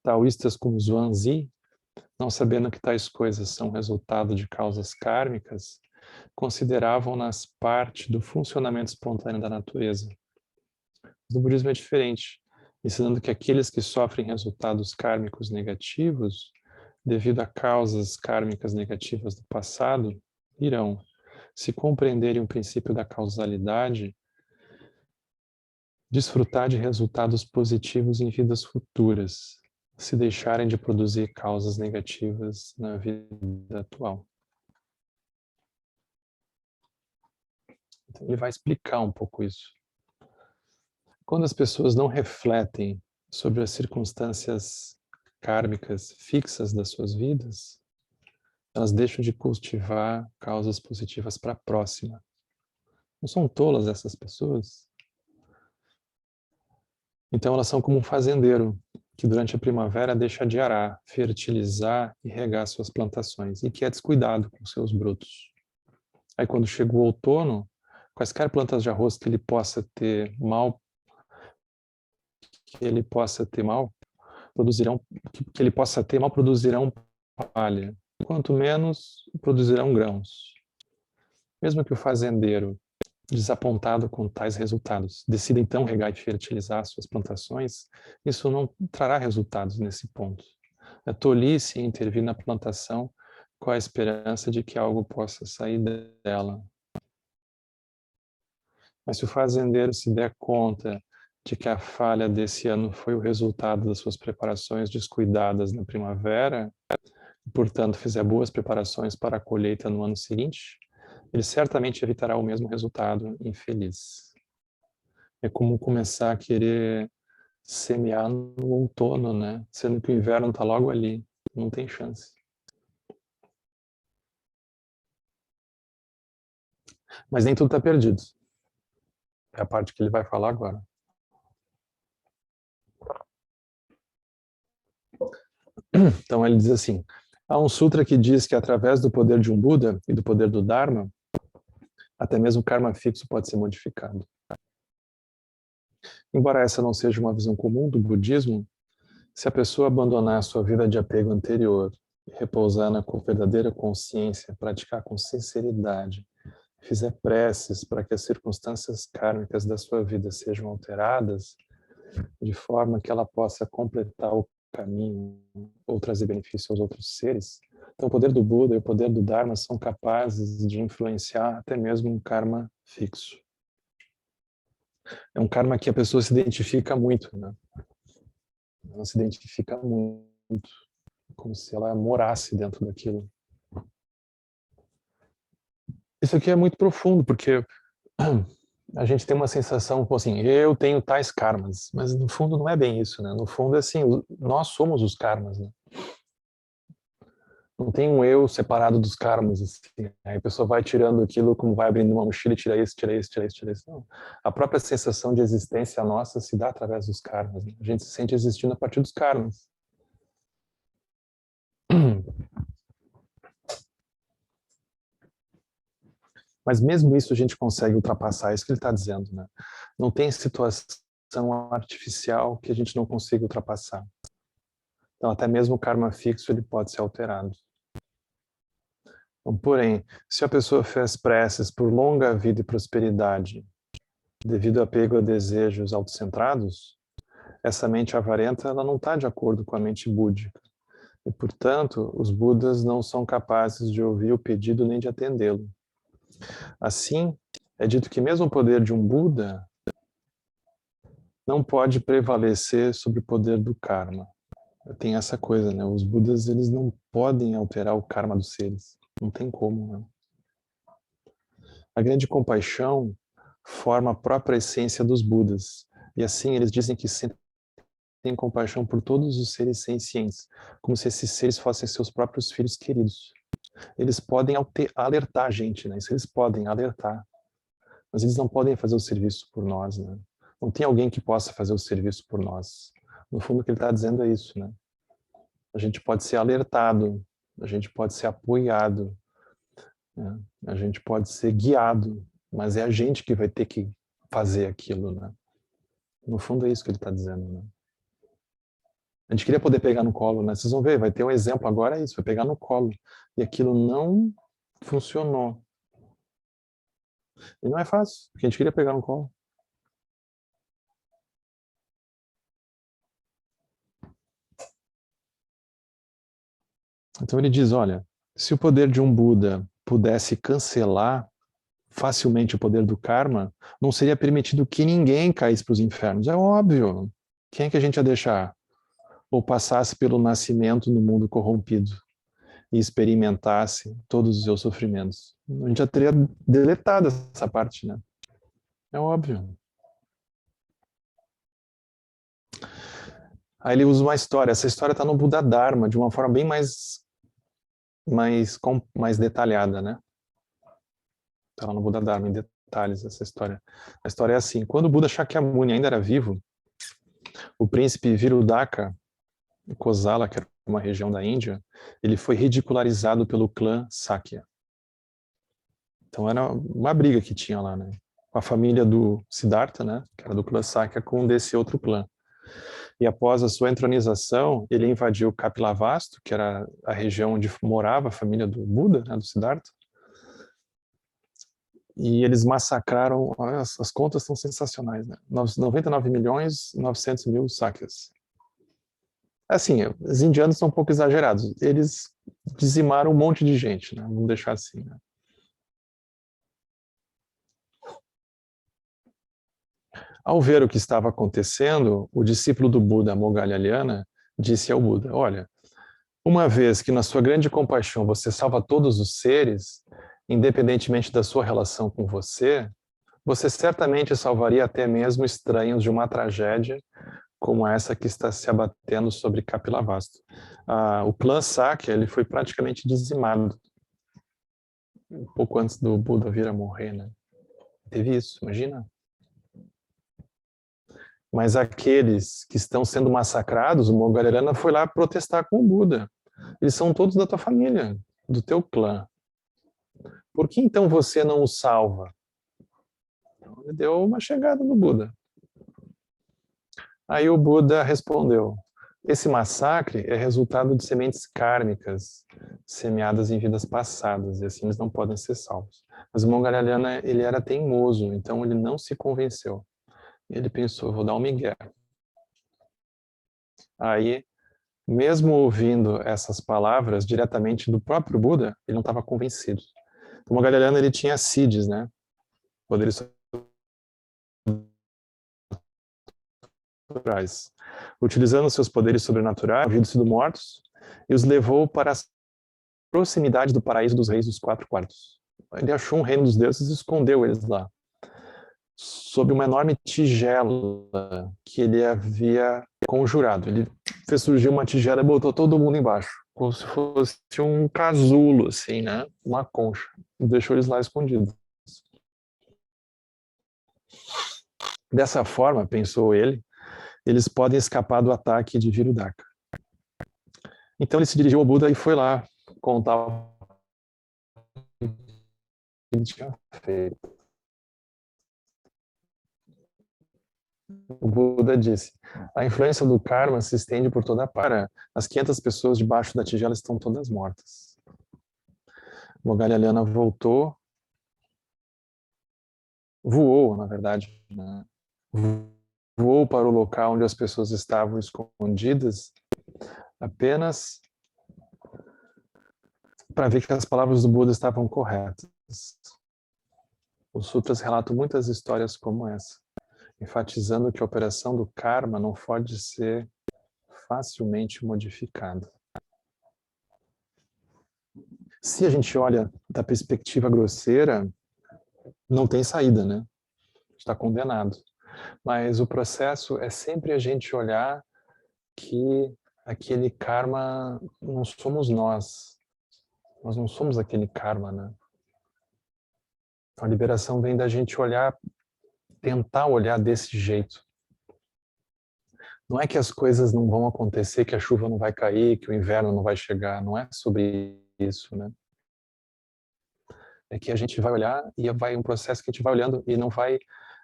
Taoístas como Zhuangzi, não sabendo que tais coisas são resultado de causas kármicas, consideravam-nas parte do funcionamento espontâneo da natureza. No budismo é diferente, ensinando que aqueles que sofrem resultados kármicos negativos, devido a causas kármicas negativas do passado, irão, se compreenderem o princípio da causalidade, desfrutar de resultados positivos em vidas futuras, se deixarem de produzir causas negativas na vida atual. Então, ele vai explicar um pouco isso. Quando as pessoas não refletem sobre as circunstâncias kármicas fixas das suas vidas, elas deixam de cultivar causas positivas para a próxima. Não são tolas essas pessoas? Então elas são como um fazendeiro que durante a primavera deixa de arar, fertilizar e regar suas plantações e que é descuidado com seus brotos. Aí quando chega o outono, quaisquer plantas de arroz que ele possa ter mal, produzirão palha, quanto menos produzirão grãos. Mesmo que o fazendeiro, desapontado com tais resultados, decida então regar e fertilizar suas plantações, isso não trará resultados nesse ponto. É tolice intervir na plantação com a esperança de que algo possa sair dela. Mas se o fazendeiro se der conta de que a falha desse ano foi o resultado das suas preparações descuidadas na primavera, e, portanto, fizer boas preparações para a colheita no ano seguinte, ele certamente evitará o mesmo resultado infeliz. É como começar a querer semear no outono, né? Sendo que o inverno está logo ali, não tem chance. Mas nem tudo está perdido. É a parte que ele vai falar agora. Então ele diz assim, há um sutra que diz que através do poder de um Buda e do poder do Dharma, até mesmo o karma fixo pode ser modificado. Embora essa não seja uma visão comum do budismo, se a pessoa abandonar a sua vida de apego anterior e repousar na verdadeira consciência, praticar com sinceridade, fizer preces para que as circunstâncias kármicas da sua vida sejam alteradas, de forma que ela possa completar o caminho ou trazer benefício aos outros seres, então o poder do Buda e o poder do Dharma são capazes de influenciar até mesmo um karma fixo. É um karma que a pessoa se identifica muito, né? Ela se identifica muito, como se ela morasse dentro daquilo. Isso aqui é muito profundo, porque a gente tem uma sensação, assim, eu tenho tais karmas, mas no fundo não é bem isso, né? No fundo é assim, nós somos os karmas, né? Não tem um eu separado dos karmas, assim. Aí a pessoa vai tirando aquilo, como vai abrindo uma mochila e tira isso, tira isso, tira isso, tira isso. Não. A própria sensação de existência nossa se dá através dos karmas, né? A gente se sente existindo a partir dos karmas. Mas mesmo isso a gente consegue ultrapassar, é isso que ele está dizendo, né? Não tem situação artificial que a gente não consiga ultrapassar. Então até mesmo o karma fixo ele pode ser alterado. Então, porém, se a pessoa fez preces por longa vida e prosperidade, devido ao apego a desejos autocentrados, essa mente avarenta ela não está de acordo com a mente búdica. E, portanto, os Budas não são capazes de ouvir o pedido nem de atendê-lo. Assim, é dito que mesmo o poder de um Buda não pode prevalecer sobre o poder do karma. Tem essa coisa, né? Os Budas eles não podem alterar o karma dos seres. Não tem como, né? A grande compaixão forma a própria essência dos Budas, E assim eles dizem que sentem compaixão por todos os seres sencientes, como se esses seres fossem seus próprios filhos queridos. Eles podem alertar a gente, né? Isso eles podem alertar. Mas eles não podem fazer o serviço por nós, né? Não tem alguém que possa fazer o serviço por nós. No fundo, o que ele está dizendo é isso, né? A gente pode ser alertado, a gente pode ser apoiado, né? A gente pode ser guiado, mas é a gente que vai ter que fazer aquilo, né? No fundo, é isso que ele está dizendo, né? A gente queria poder pegar no colo, né? Vocês vão ver, vai ter um exemplo agora, é isso, vai pegar no colo. E aquilo não funcionou. E não é fácil, porque a gente queria pegar no colo. Então ele diz, olha, se o poder de um Buda pudesse cancelar facilmente o poder do karma, não seria permitido que ninguém caísse para os infernos. É óbvio. Quem é que a gente ia deixar? Ou passasse pelo nascimento no mundo corrompido e experimentasse todos os seus sofrimentos. A gente já teria deletado essa parte, né? É óbvio. Aí ele usa uma história. Essa história está no Buda Dharma, de uma forma bem mais detalhada, né? Está lá no Buda Dharma, em detalhes, essa história. A história é assim. Quando o Buda Shakyamuni ainda era vivo, o príncipe Virudaka Kosala, que era uma região da Índia, ele foi ridicularizado pelo clã Sakya. Então era uma briga que tinha lá, né? Com a família do Siddhartha, né? Que era do clã Sakya, com desse outro clã. E após a sua entronização, ele invadiu Kapilavastu, que era a região onde morava a família do Buda, né, do Siddhartha. E eles massacraram, as contas são sensacionais, né? 99.900.000 Sakyas. Assim, os indianos são um pouco exagerados. Eles dizimaram um monte de gente, né? Vamos deixar assim, né? Ao ver o que estava acontecendo, o discípulo do Buda, Moggallaliana, disse ao Buda, olha, uma vez que na sua grande compaixão você salva todos os seres, independentemente da sua relação com você certamente salvaria até mesmo estranhos de uma tragédia como essa que está se abatendo sobre Kapilavastu. O clã Sakya, ele foi praticamente dizimado um pouco antes do Buda vir a morrer, né? Teve isso, imagina. Mas aqueles que estão sendo massacrados, o Moggallaliana foi lá protestar com o Buda. Eles são todos da tua família, do teu clã. Por que então você não os salva? Então, ele deu uma chegada no Buda. Aí o Buda respondeu, esse massacre é resultado de sementes kármicas semeadas em vidas passadas, e assim eles não podem ser salvos. Mas o Moggallaliana, ele era teimoso, então ele não se convenceu. Ele pensou, vou dar um migué. Aí, mesmo ouvindo essas palavras diretamente do próprio Buda, ele não estava convencido. O Moggallaliana, ele tinha siddhis, né? Poderes sobrenaturais. Utilizando seus poderes sobrenaturais, haviam sido mortos, e os levou para as proximidades do paraíso dos reis dos 4 quartos. Ele achou um reino dos deuses e escondeu eles lá, sob uma enorme tigela que ele havia conjurado. Ele fez surgir uma tigela e botou todo mundo embaixo, como se fosse um casulo, assim, né? Uma concha. E deixou eles lá escondidos. Dessa forma, pensou ele, eles podem escapar do ataque de Virudaka. Então ele se dirigiu ao Buda e foi lá contar o que ele tinha feito. O Buda disse, a influência do karma se estende por toda parte. As 500 pessoas debaixo da tigela estão todas mortas. Moggallaliana voou, na verdade, né? Voou para o local onde as pessoas estavam escondidas, apenas para ver que as palavras do Buda estavam corretas. Os sutras relatam muitas histórias como essa, enfatizando que a operação do karma não pode ser facilmente modificada. Se a gente olha da perspectiva grosseira, não tem saída, né? Está condenado. Mas o processo é sempre a gente olhar que aquele karma não somos nós. Nós não somos aquele karma, né? A liberação vem da gente olhar, tentar olhar desse jeito. Não é que as coisas não vão acontecer, que a chuva não vai cair, que o inverno não vai chegar. Não é sobre isso, né? É que a gente vai olhar e vai um processo que a gente vai olhando e não vai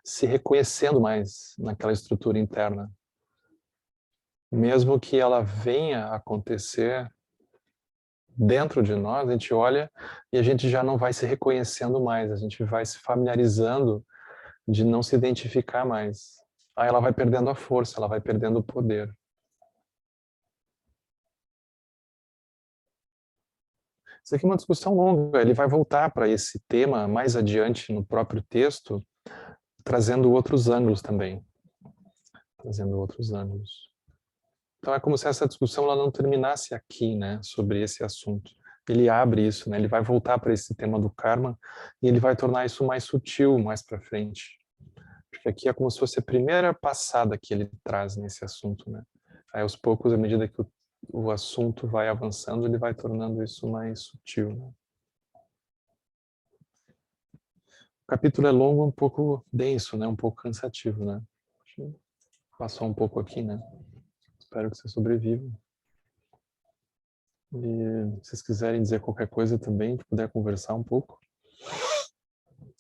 se reconhecendo mais naquela estrutura interna. Mesmo que ela venha a acontecer dentro de nós, a gente olha e a gente já não vai se reconhecendo mais, a gente vai se familiarizando de não se identificar mais. Aí ela vai perdendo a força, ela vai perdendo o poder. Isso aqui é uma discussão longa, ele vai voltar para esse tema mais adiante no próprio texto, trazendo outros ângulos também. Trazendo outros ângulos. Então é como se essa discussão ela não terminasse aqui, né, sobre esse assunto. Ele abre isso, né, ele vai voltar para esse tema do karma e ele vai tornar isso mais sutil mais para frente. Porque aqui é como se fosse a primeira passada que ele traz nesse assunto, né. Aí aos poucos, à medida que o assunto vai avançando, ele vai tornando isso mais sutil, né. O capítulo é longo, um pouco denso, né, um pouco cansativo, né. Passou um pouco aqui, né. Espero que você sobreviva. E se vocês quiserem dizer qualquer coisa também, se puder conversar um pouco.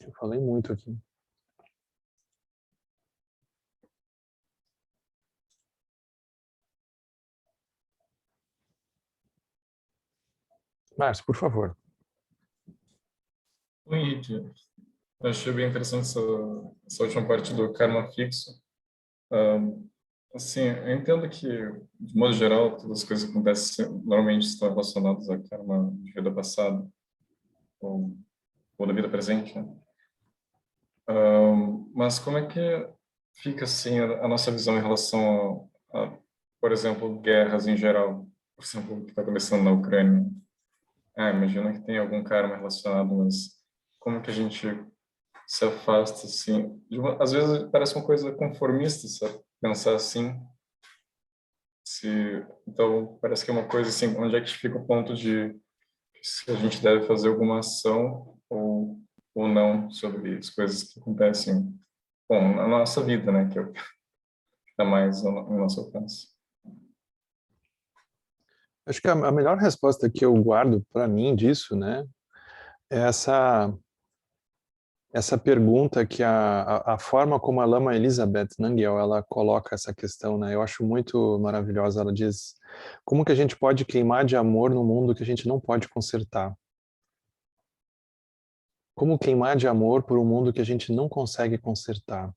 Eu falei muito aqui. Márcio, por favor. Oi, Henrique. Eu achei bem interessante essa última parte do karma fixo. Assim, eu entendo que, de modo geral, todas as coisas que acontecem normalmente estão relacionadas a karma de vida passada ou da vida presente, né? Mas como é que fica, assim, a nossa visão em relação por exemplo, guerras em geral? Por exemplo, o que está acontecendo na Ucrânia. Imagina que tem algum karma relacionado, mas como que a gente se afasta, assim? Às vezes parece uma coisa conformista, sabe? Pensar assim. Então, parece que é uma coisa assim, onde é que fica o ponto de se a gente deve fazer alguma ação ou não sobre as coisas que acontecem, bom, na nossa vida, né? Que é o que está mais no nosso alcance. Acho que a melhor resposta que eu guardo para mim disso, né, é essa pergunta que a forma como a Lama Elizabeth Nangiel, ela coloca essa questão, né, eu acho muito maravilhosa. Ela diz, como que a gente pode queimar de amor no mundo que a gente não pode consertar? Como queimar de amor por um mundo que a gente não consegue consertar?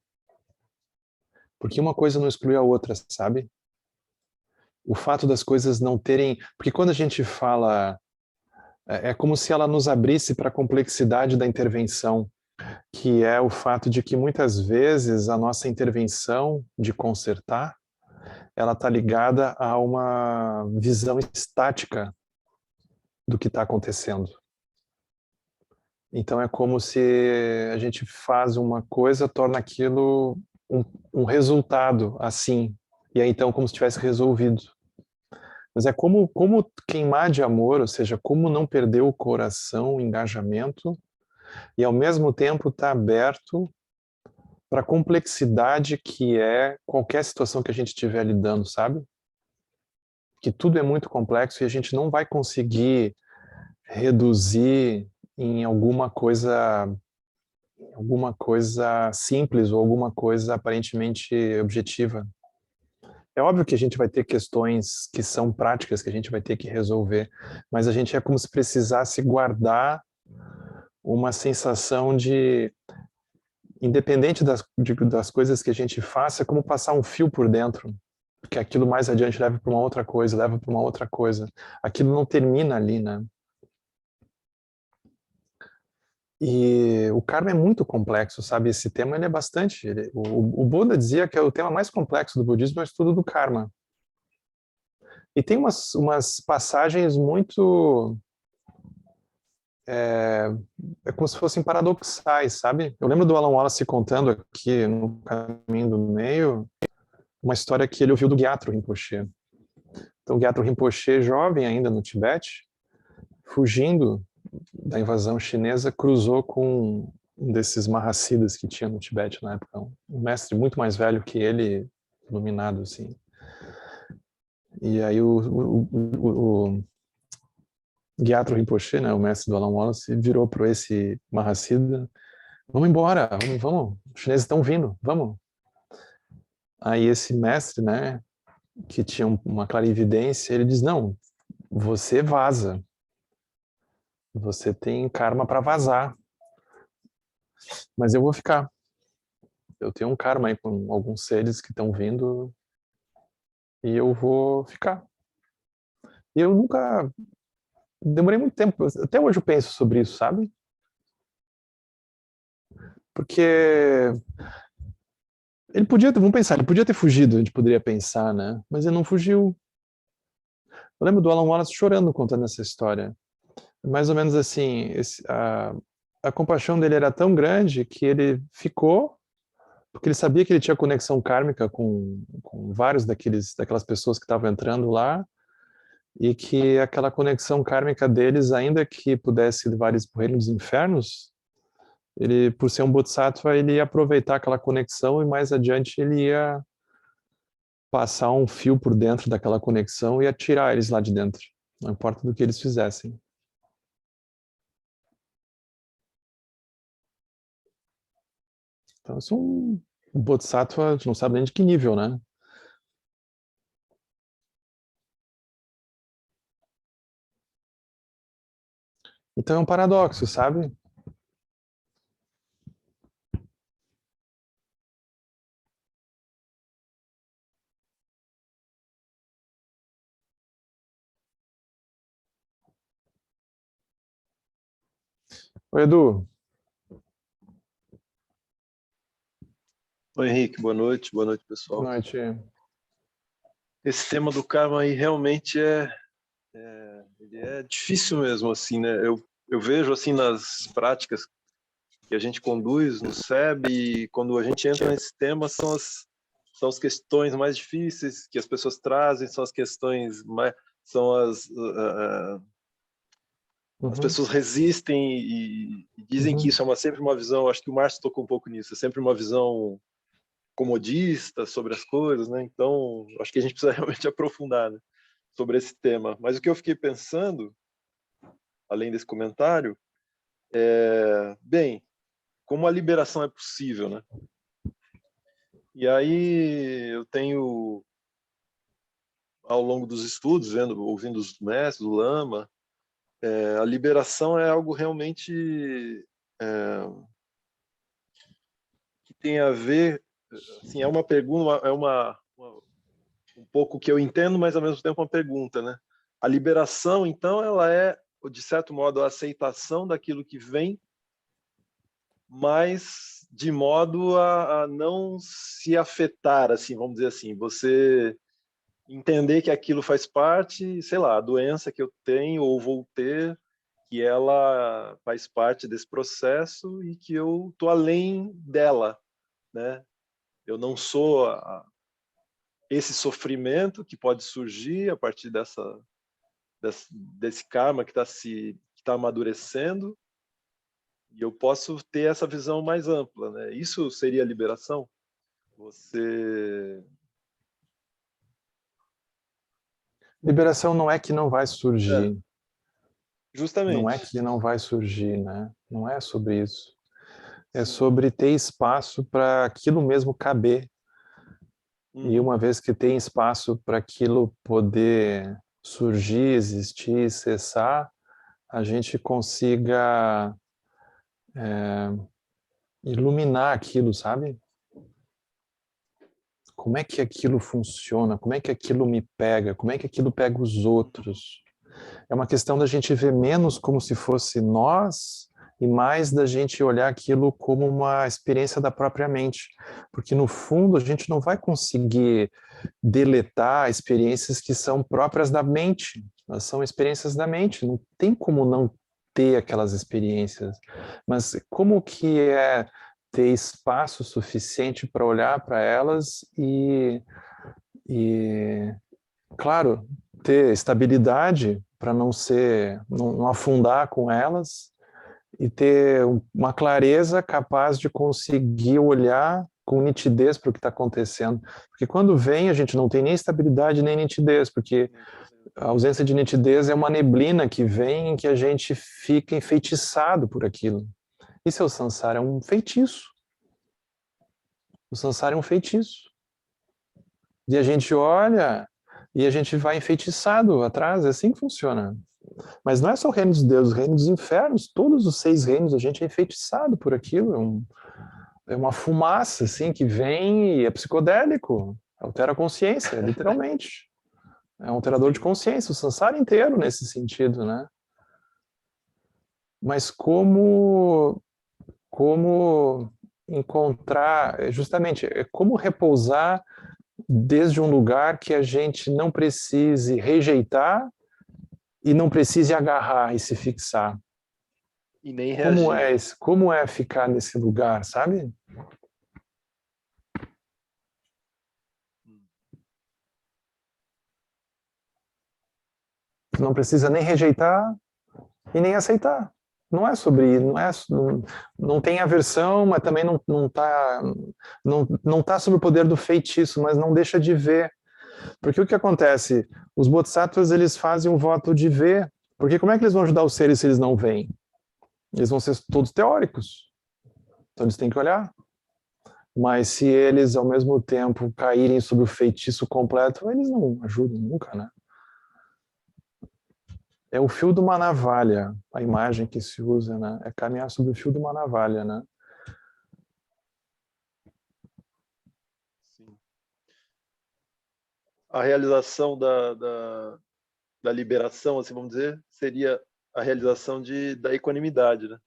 Porque uma coisa não exclui a outra, sabe? O fato das coisas não terem... Porque quando a gente fala... É como se ela nos abrisse para a complexidade da intervenção, que é o fato de que muitas vezes a nossa intervenção de consertar, ela está ligada a uma visão estática do que está acontecendo. Então é como se a gente faz uma coisa, torna aquilo um resultado assim, e aí então como se tivesse resolvido. Mas é como queimar de amor, ou seja, como não perder o coração, o engajamento, e ao mesmo tempo estar aberto para a complexidade que é qualquer situação que a gente estiver lidando, sabe? Que tudo é muito complexo e a gente não vai conseguir reduzir em alguma coisa simples ou alguma coisa aparentemente objetiva. É óbvio que a gente vai ter questões que são práticas que a gente vai ter que resolver, mas a gente é como se precisasse guardar uma sensação de, independente das coisas que a gente faça, é como passar um fio por dentro, porque aquilo mais adiante leva para uma outra coisa, leva para uma outra coisa. Aquilo não termina ali, né? E o karma é muito complexo, sabe? Esse tema ele é bastante... o Buda dizia que é o tema mais complexo do budismo, é o estudo do karma. E tem umas passagens muito é como se fossem paradoxais, sabe? Eu lembro do Alan Wallace contando aqui no Caminho do Meio uma história que ele ouviu do Gyatro Rinpoche. Então, Gyatro Rinpoche, jovem ainda no Tibete, fugindo da invasão chinesa, cruzou com um desses Mahasiddhas que tinha no Tibete na época, um mestre muito mais velho que ele, iluminado assim. E aí o Gyatro Rinpoche, né, o mestre do Alan Wallace, virou para esse Mahasiddha: vamos embora, vamos, os chineses estão vindo, vamos. Aí esse mestre, né, que tinha uma clarividência, ele diz: não, você vaza, você tem karma para vazar, mas eu vou ficar. Eu tenho um karma aí com alguns seres que estão vindo e eu vou ficar. E eu nunca... Demorei muito tempo, até hoje eu penso sobre isso, sabe? Porque ele podia, vamos pensar, ele podia ter fugido, a gente poderia pensar, né? Mas ele não fugiu. Eu lembro do Alan Wallace chorando contando essa história. Mais ou menos assim, a compaixão dele era tão grande que ele ficou, porque ele sabia que ele tinha conexão kármica com vários daquelas pessoas que estavam entrando lá, e que aquela conexão kármica deles, ainda que pudesse levar eles para o reino dos infernos, ele, por ser um bodhisattva, ele ia aproveitar aquela conexão e mais adiante ele ia passar um fio por dentro daquela conexão e ia tirar eles lá de dentro, não importa do que eles fizessem. Então, isso é um bodhisattva, a gente não sabe nem de que nível, né? Então é um paradoxo, sabe? Oi, Edu. Oi, Henrique, boa noite pessoal. Boa noite. Esse tema do karma aí realmente ele é difícil mesmo, assim, né? Eu vejo, assim, nas práticas que a gente conduz no SEB, e quando a gente entra nesse tema, são as questões mais difíceis que as pessoas trazem, são as questões mais... São as pessoas resistem e dizem que isso é sempre uma visão, acho que o Márcio tocou um pouco nisso, é sempre uma visão comodista sobre as coisas, né? Então, acho que a gente precisa realmente aprofundar, né, sobre esse tema. Mas o que eu fiquei pensando, além desse comentário, bem, como a liberação é possível, né? E aí eu tenho, ao longo dos estudos, ouvindo os mestres, o Lama, a liberação é algo realmente que tem a ver, assim, é uma pergunta, um pouco que eu entendo, mas ao mesmo tempo uma pergunta, né? A liberação, então, ela é, de certo modo, a aceitação daquilo que vem, mas de modo a não se afetar, assim, vamos dizer assim, você entender que aquilo faz parte, sei lá, a doença que eu tenho ou vou ter, que ela faz parte desse processo e que eu tô além dela, né? Eu não sou esse sofrimento que pode surgir a partir desse karma que está amadurecendo, e eu posso ter essa visão mais ampla, né? Isso seria liberação? Liberação não é que não vai surgir. Justamente. Não é que não vai surgir, né? Não é sobre isso. É sobre ter espaço para aquilo mesmo caber. E uma vez que tem espaço para aquilo poder surgir, existir, cessar, a gente consiga iluminar aquilo, sabe? Como é que aquilo funciona? Como é que aquilo me pega? Como é que aquilo pega os outros? É uma questão da gente ver menos como se fosse nós e mais da gente olhar aquilo como uma experiência da própria mente. Porque, no fundo, a gente não vai conseguir deletar experiências que são próprias da mente. Elas são experiências da mente. Não tem como não ter aquelas experiências, mas como que é ter espaço suficiente para olhar para elas e, claro, ter estabilidade para não afundar com elas e ter uma clareza capaz de conseguir olhar com nitidez para o que está acontecendo. Porque quando vem, a gente não tem nem estabilidade nem nitidez, porque a ausência de nitidez é uma neblina que vem em que a gente fica enfeitiçado por aquilo. Isso é o samsara, é um feitiço. O samsara é um feitiço. E a gente olha e a gente vai enfeitiçado atrás, é assim que funciona. Mas não é só o reino dos deuses, o reino dos infernos, todos os 6 reinos, a gente é enfeitiçado por aquilo, é uma fumaça assim que vem e é psicodélico, altera a consciência, literalmente. É um alterador de consciência, o samsara inteiro nesse sentido, né? Mas como encontrar, justamente, como repousar desde um lugar que a gente não precise rejeitar e não precise agarrar e se fixar. E nem reagir. Como é ficar nesse lugar, sabe? Não precisa nem rejeitar e nem aceitar. Não é sobre, não tem aversão, mas também não tá sob o poder do feitiço, mas não deixa de ver. Porque o que acontece? Os bodhisattvas, eles fazem um voto de ver, porque como é que eles vão ajudar os seres se eles não veem? Eles vão ser todos teóricos. Então eles têm que olhar. Mas se eles, ao mesmo tempo, caírem sob o feitiço completo, eles não ajudam nunca, né? É o fio de uma navalha, a imagem que se usa, né? É caminhar sobre o fio de uma navalha, né? Sim. A realização da liberação, assim vamos dizer, seria a realização da equanimidade, né?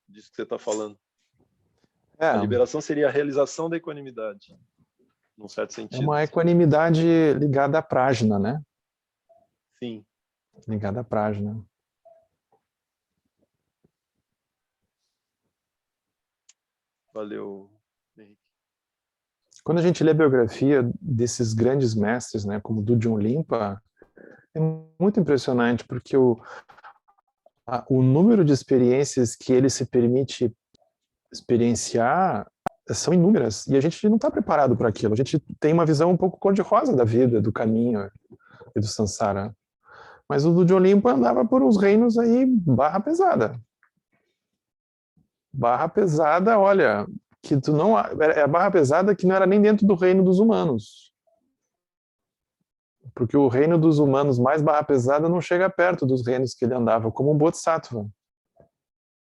Disso que você está falando. É, A liberação seria a realização da equanimidade, num certo é sentido. uma equanimidade ligada à prajna, né? Sim. Ligada à prajna. Valeu, Henrique. Quando a gente lê a biografia desses grandes mestres, né, como Dudjom Limpa, é muito impressionante, porque o número de experiências que ele se permite experienciar são inúmeras, e a gente não está preparado para aquilo. A gente tem uma visão um pouco cor-de-rosa da vida, do caminho e do samsara. Mas o Dudjom Limpa andava por uns reinos aí barra pesada. Barra pesada, olha, que tu não é a barra pesada que não era nem dentro do reino dos humanos. Porque o reino dos humanos mais barra pesada não chega perto dos reinos que ele andava, como um bodhisattva.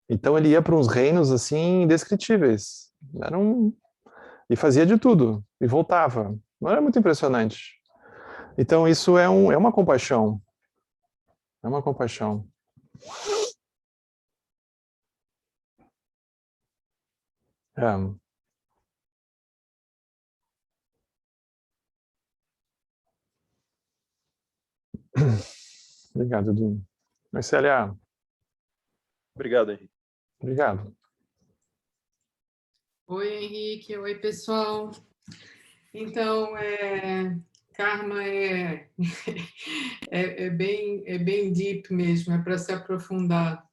Então ele ia para uns reinos assim indescritíveis. E fazia de tudo, e voltava. Não era muito impressionante. Então isso é uma compaixão. É uma compaixão. É. Obrigado, Edu. Marcélia, Obrigado, Henrique. obrigado. Oi, Henrique. Oi, pessoal. Então, karma é bem deep mesmo, é para se aprofundar.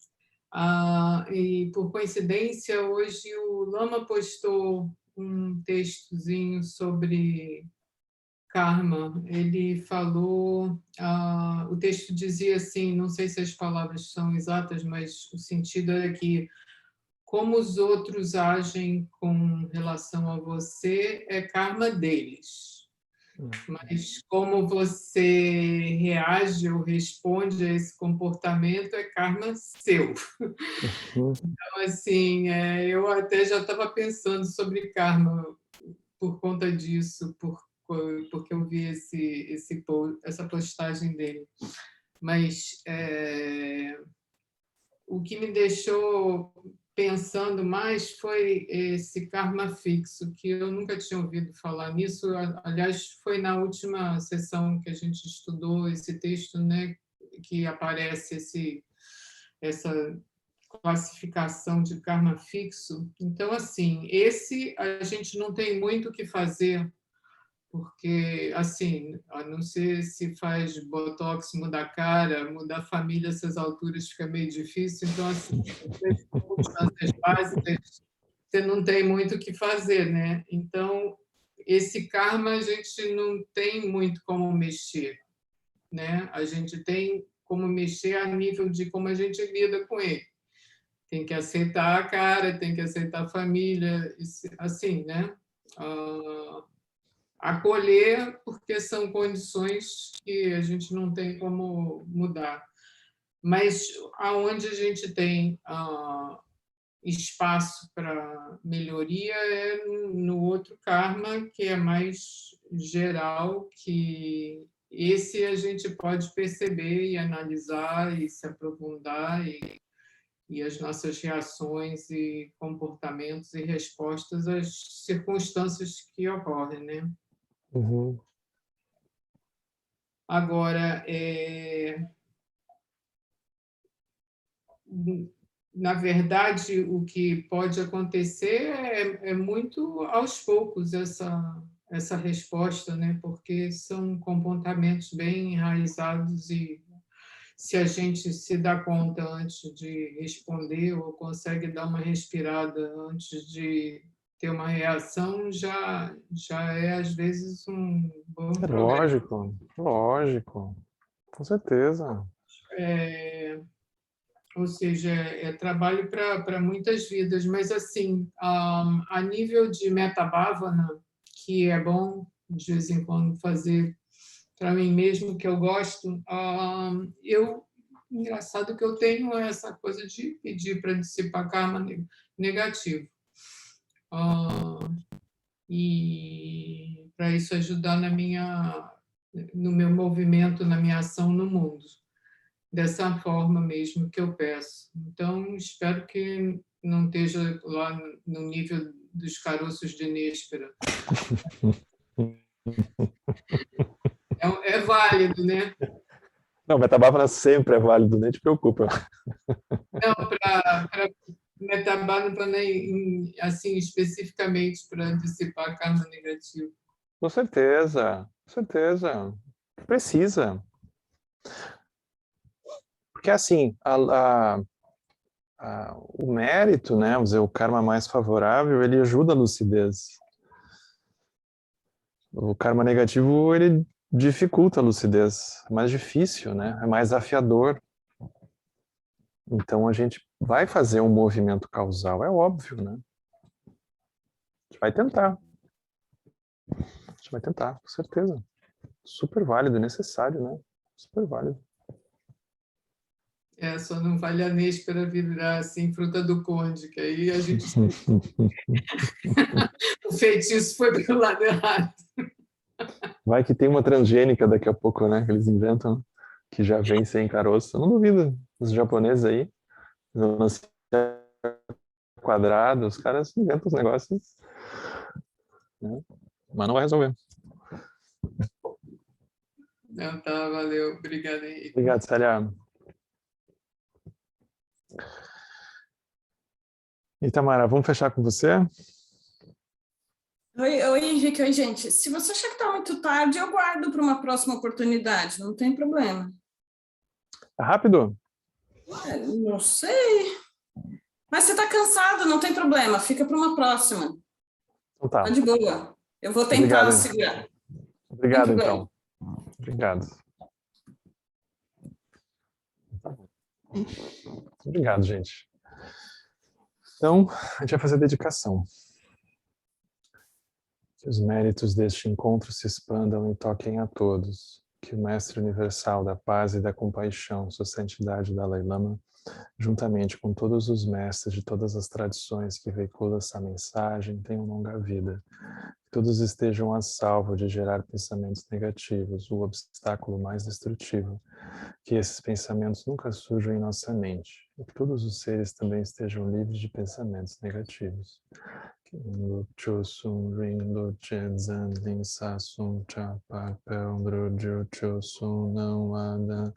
E, por coincidência, hoje o Lama postou um textozinho sobre karma. Ele falou, o texto dizia assim, não sei se as palavras são exatas, mas o sentido era que como os outros agem com relação a você é karma deles. Mas como você reage ou responde a esse comportamento é karma seu. Então, assim, eu até já estava pensando sobre karma por conta disso, porque eu vi essa postagem dele. Mas o que me deixou pensando mais foi esse karma fixo, que eu nunca tinha ouvido falar nisso. Aliás, foi na última sessão que a gente estudou esse texto, né, que aparece essa classificação de karma fixo. Então, assim, esse a gente não tem muito o que fazer, porque, assim, a não ser se faz botox, muda a cara, muda a família, essas alturas fica meio difícil. Então, assim, as circunstâncias básicas, você não tem muito o que fazer, né? Então, esse karma a gente não tem muito como mexer, né? A gente tem como mexer a nível de como a gente lida com ele. Tem que aceitar a cara, tem que aceitar a família, assim, né? Acolher, porque são condições que a gente não tem como mudar. Mas aonde a gente tem espaço para melhoria é no outro karma, que é mais geral, que esse a gente pode perceber e analisar e se aprofundar e as nossas reações e comportamentos e respostas às circunstâncias que ocorrem, né? Uhum. Agora, na verdade, o que pode acontecer é muito aos poucos essa resposta, né? Porque são comportamentos bem enraizados e se a gente se dá conta antes de responder ou consegue dar uma respirada antes de ter uma reação, já é, às vezes, um bom É progresso. lógico, com certeza. Ou seja, é trabalho para muitas vidas, mas, assim, a nível de metabhavana, que é bom, de vez em quando, fazer para mim mesmo, que eu gosto, engraçado que eu tenho essa coisa de pedir para dissipar karma negativo. E para isso ajudar no meu movimento, na minha ação no mundo. Dessa forma mesmo que eu peço. Então, espero que não esteja lá no nível dos caroços de Néspera. É válido, né? Não, metabávana sempre é válido, nem te preocupa. Não, para metabálico, assim, especificamente para dissipar karma negativo. Com certeza, com certeza. Precisa. Porque assim, o mérito, né, vamos dizer, o karma mais favorável, ele ajuda a lucidez. O karma negativo, ele dificulta a lucidez. É mais difícil, né? É mais desafiador. Então a gente vai fazer um movimento causal, é óbvio, né? A gente vai tentar. A gente vai tentar, com certeza. Super válido, necessário, né? Super válido. Só não vale a Néspera virar assim, fruta do conde, que aí a gente. O feitiço foi pelo lado errado. Vai que tem uma transgênica daqui a pouco, né? Que eles inventam, que já vem sem caroço. Eu não duvido. Os japoneses aí, quadrados, os caras inventam os negócios. Né? Mas não vai resolver. Não, tá, valeu. Obrigada, Henrique. Obrigado, Célia. E Tamara, vamos fechar com você? Oi, Henrique, oi, gente. Se você achar que está muito tarde, eu guardo para uma próxima oportunidade, não tem problema. Tá rápido? Não sei. Mas você está cansado, não tem problema, fica para uma próxima. Então tá. Tá de boa. Eu vou tentar segurar. Obrigado, então. Obrigado. Obrigado, gente. Então, a gente vai fazer a dedicação. Que os méritos deste encontro se expandam e toquem a todos. Que o Mestre Universal da Paz e da Compaixão, Sua Santidade Dalai Lama, juntamente com todos os mestres de todas as tradições que veiculam essa mensagem, tenham longa vida. Que todos estejam a salvo de gerar pensamentos negativos, o obstáculo mais destrutivo. Que esses pensamentos nunca surjam em nossa mente. E que todos os seres também estejam livres de pensamentos negativos. Cho Sung Ring Lo Chen Zan Ling Sa Sung Cha Pa Pel Bro Jo Cho Sung Não Ada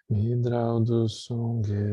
Midraldo Songedesho.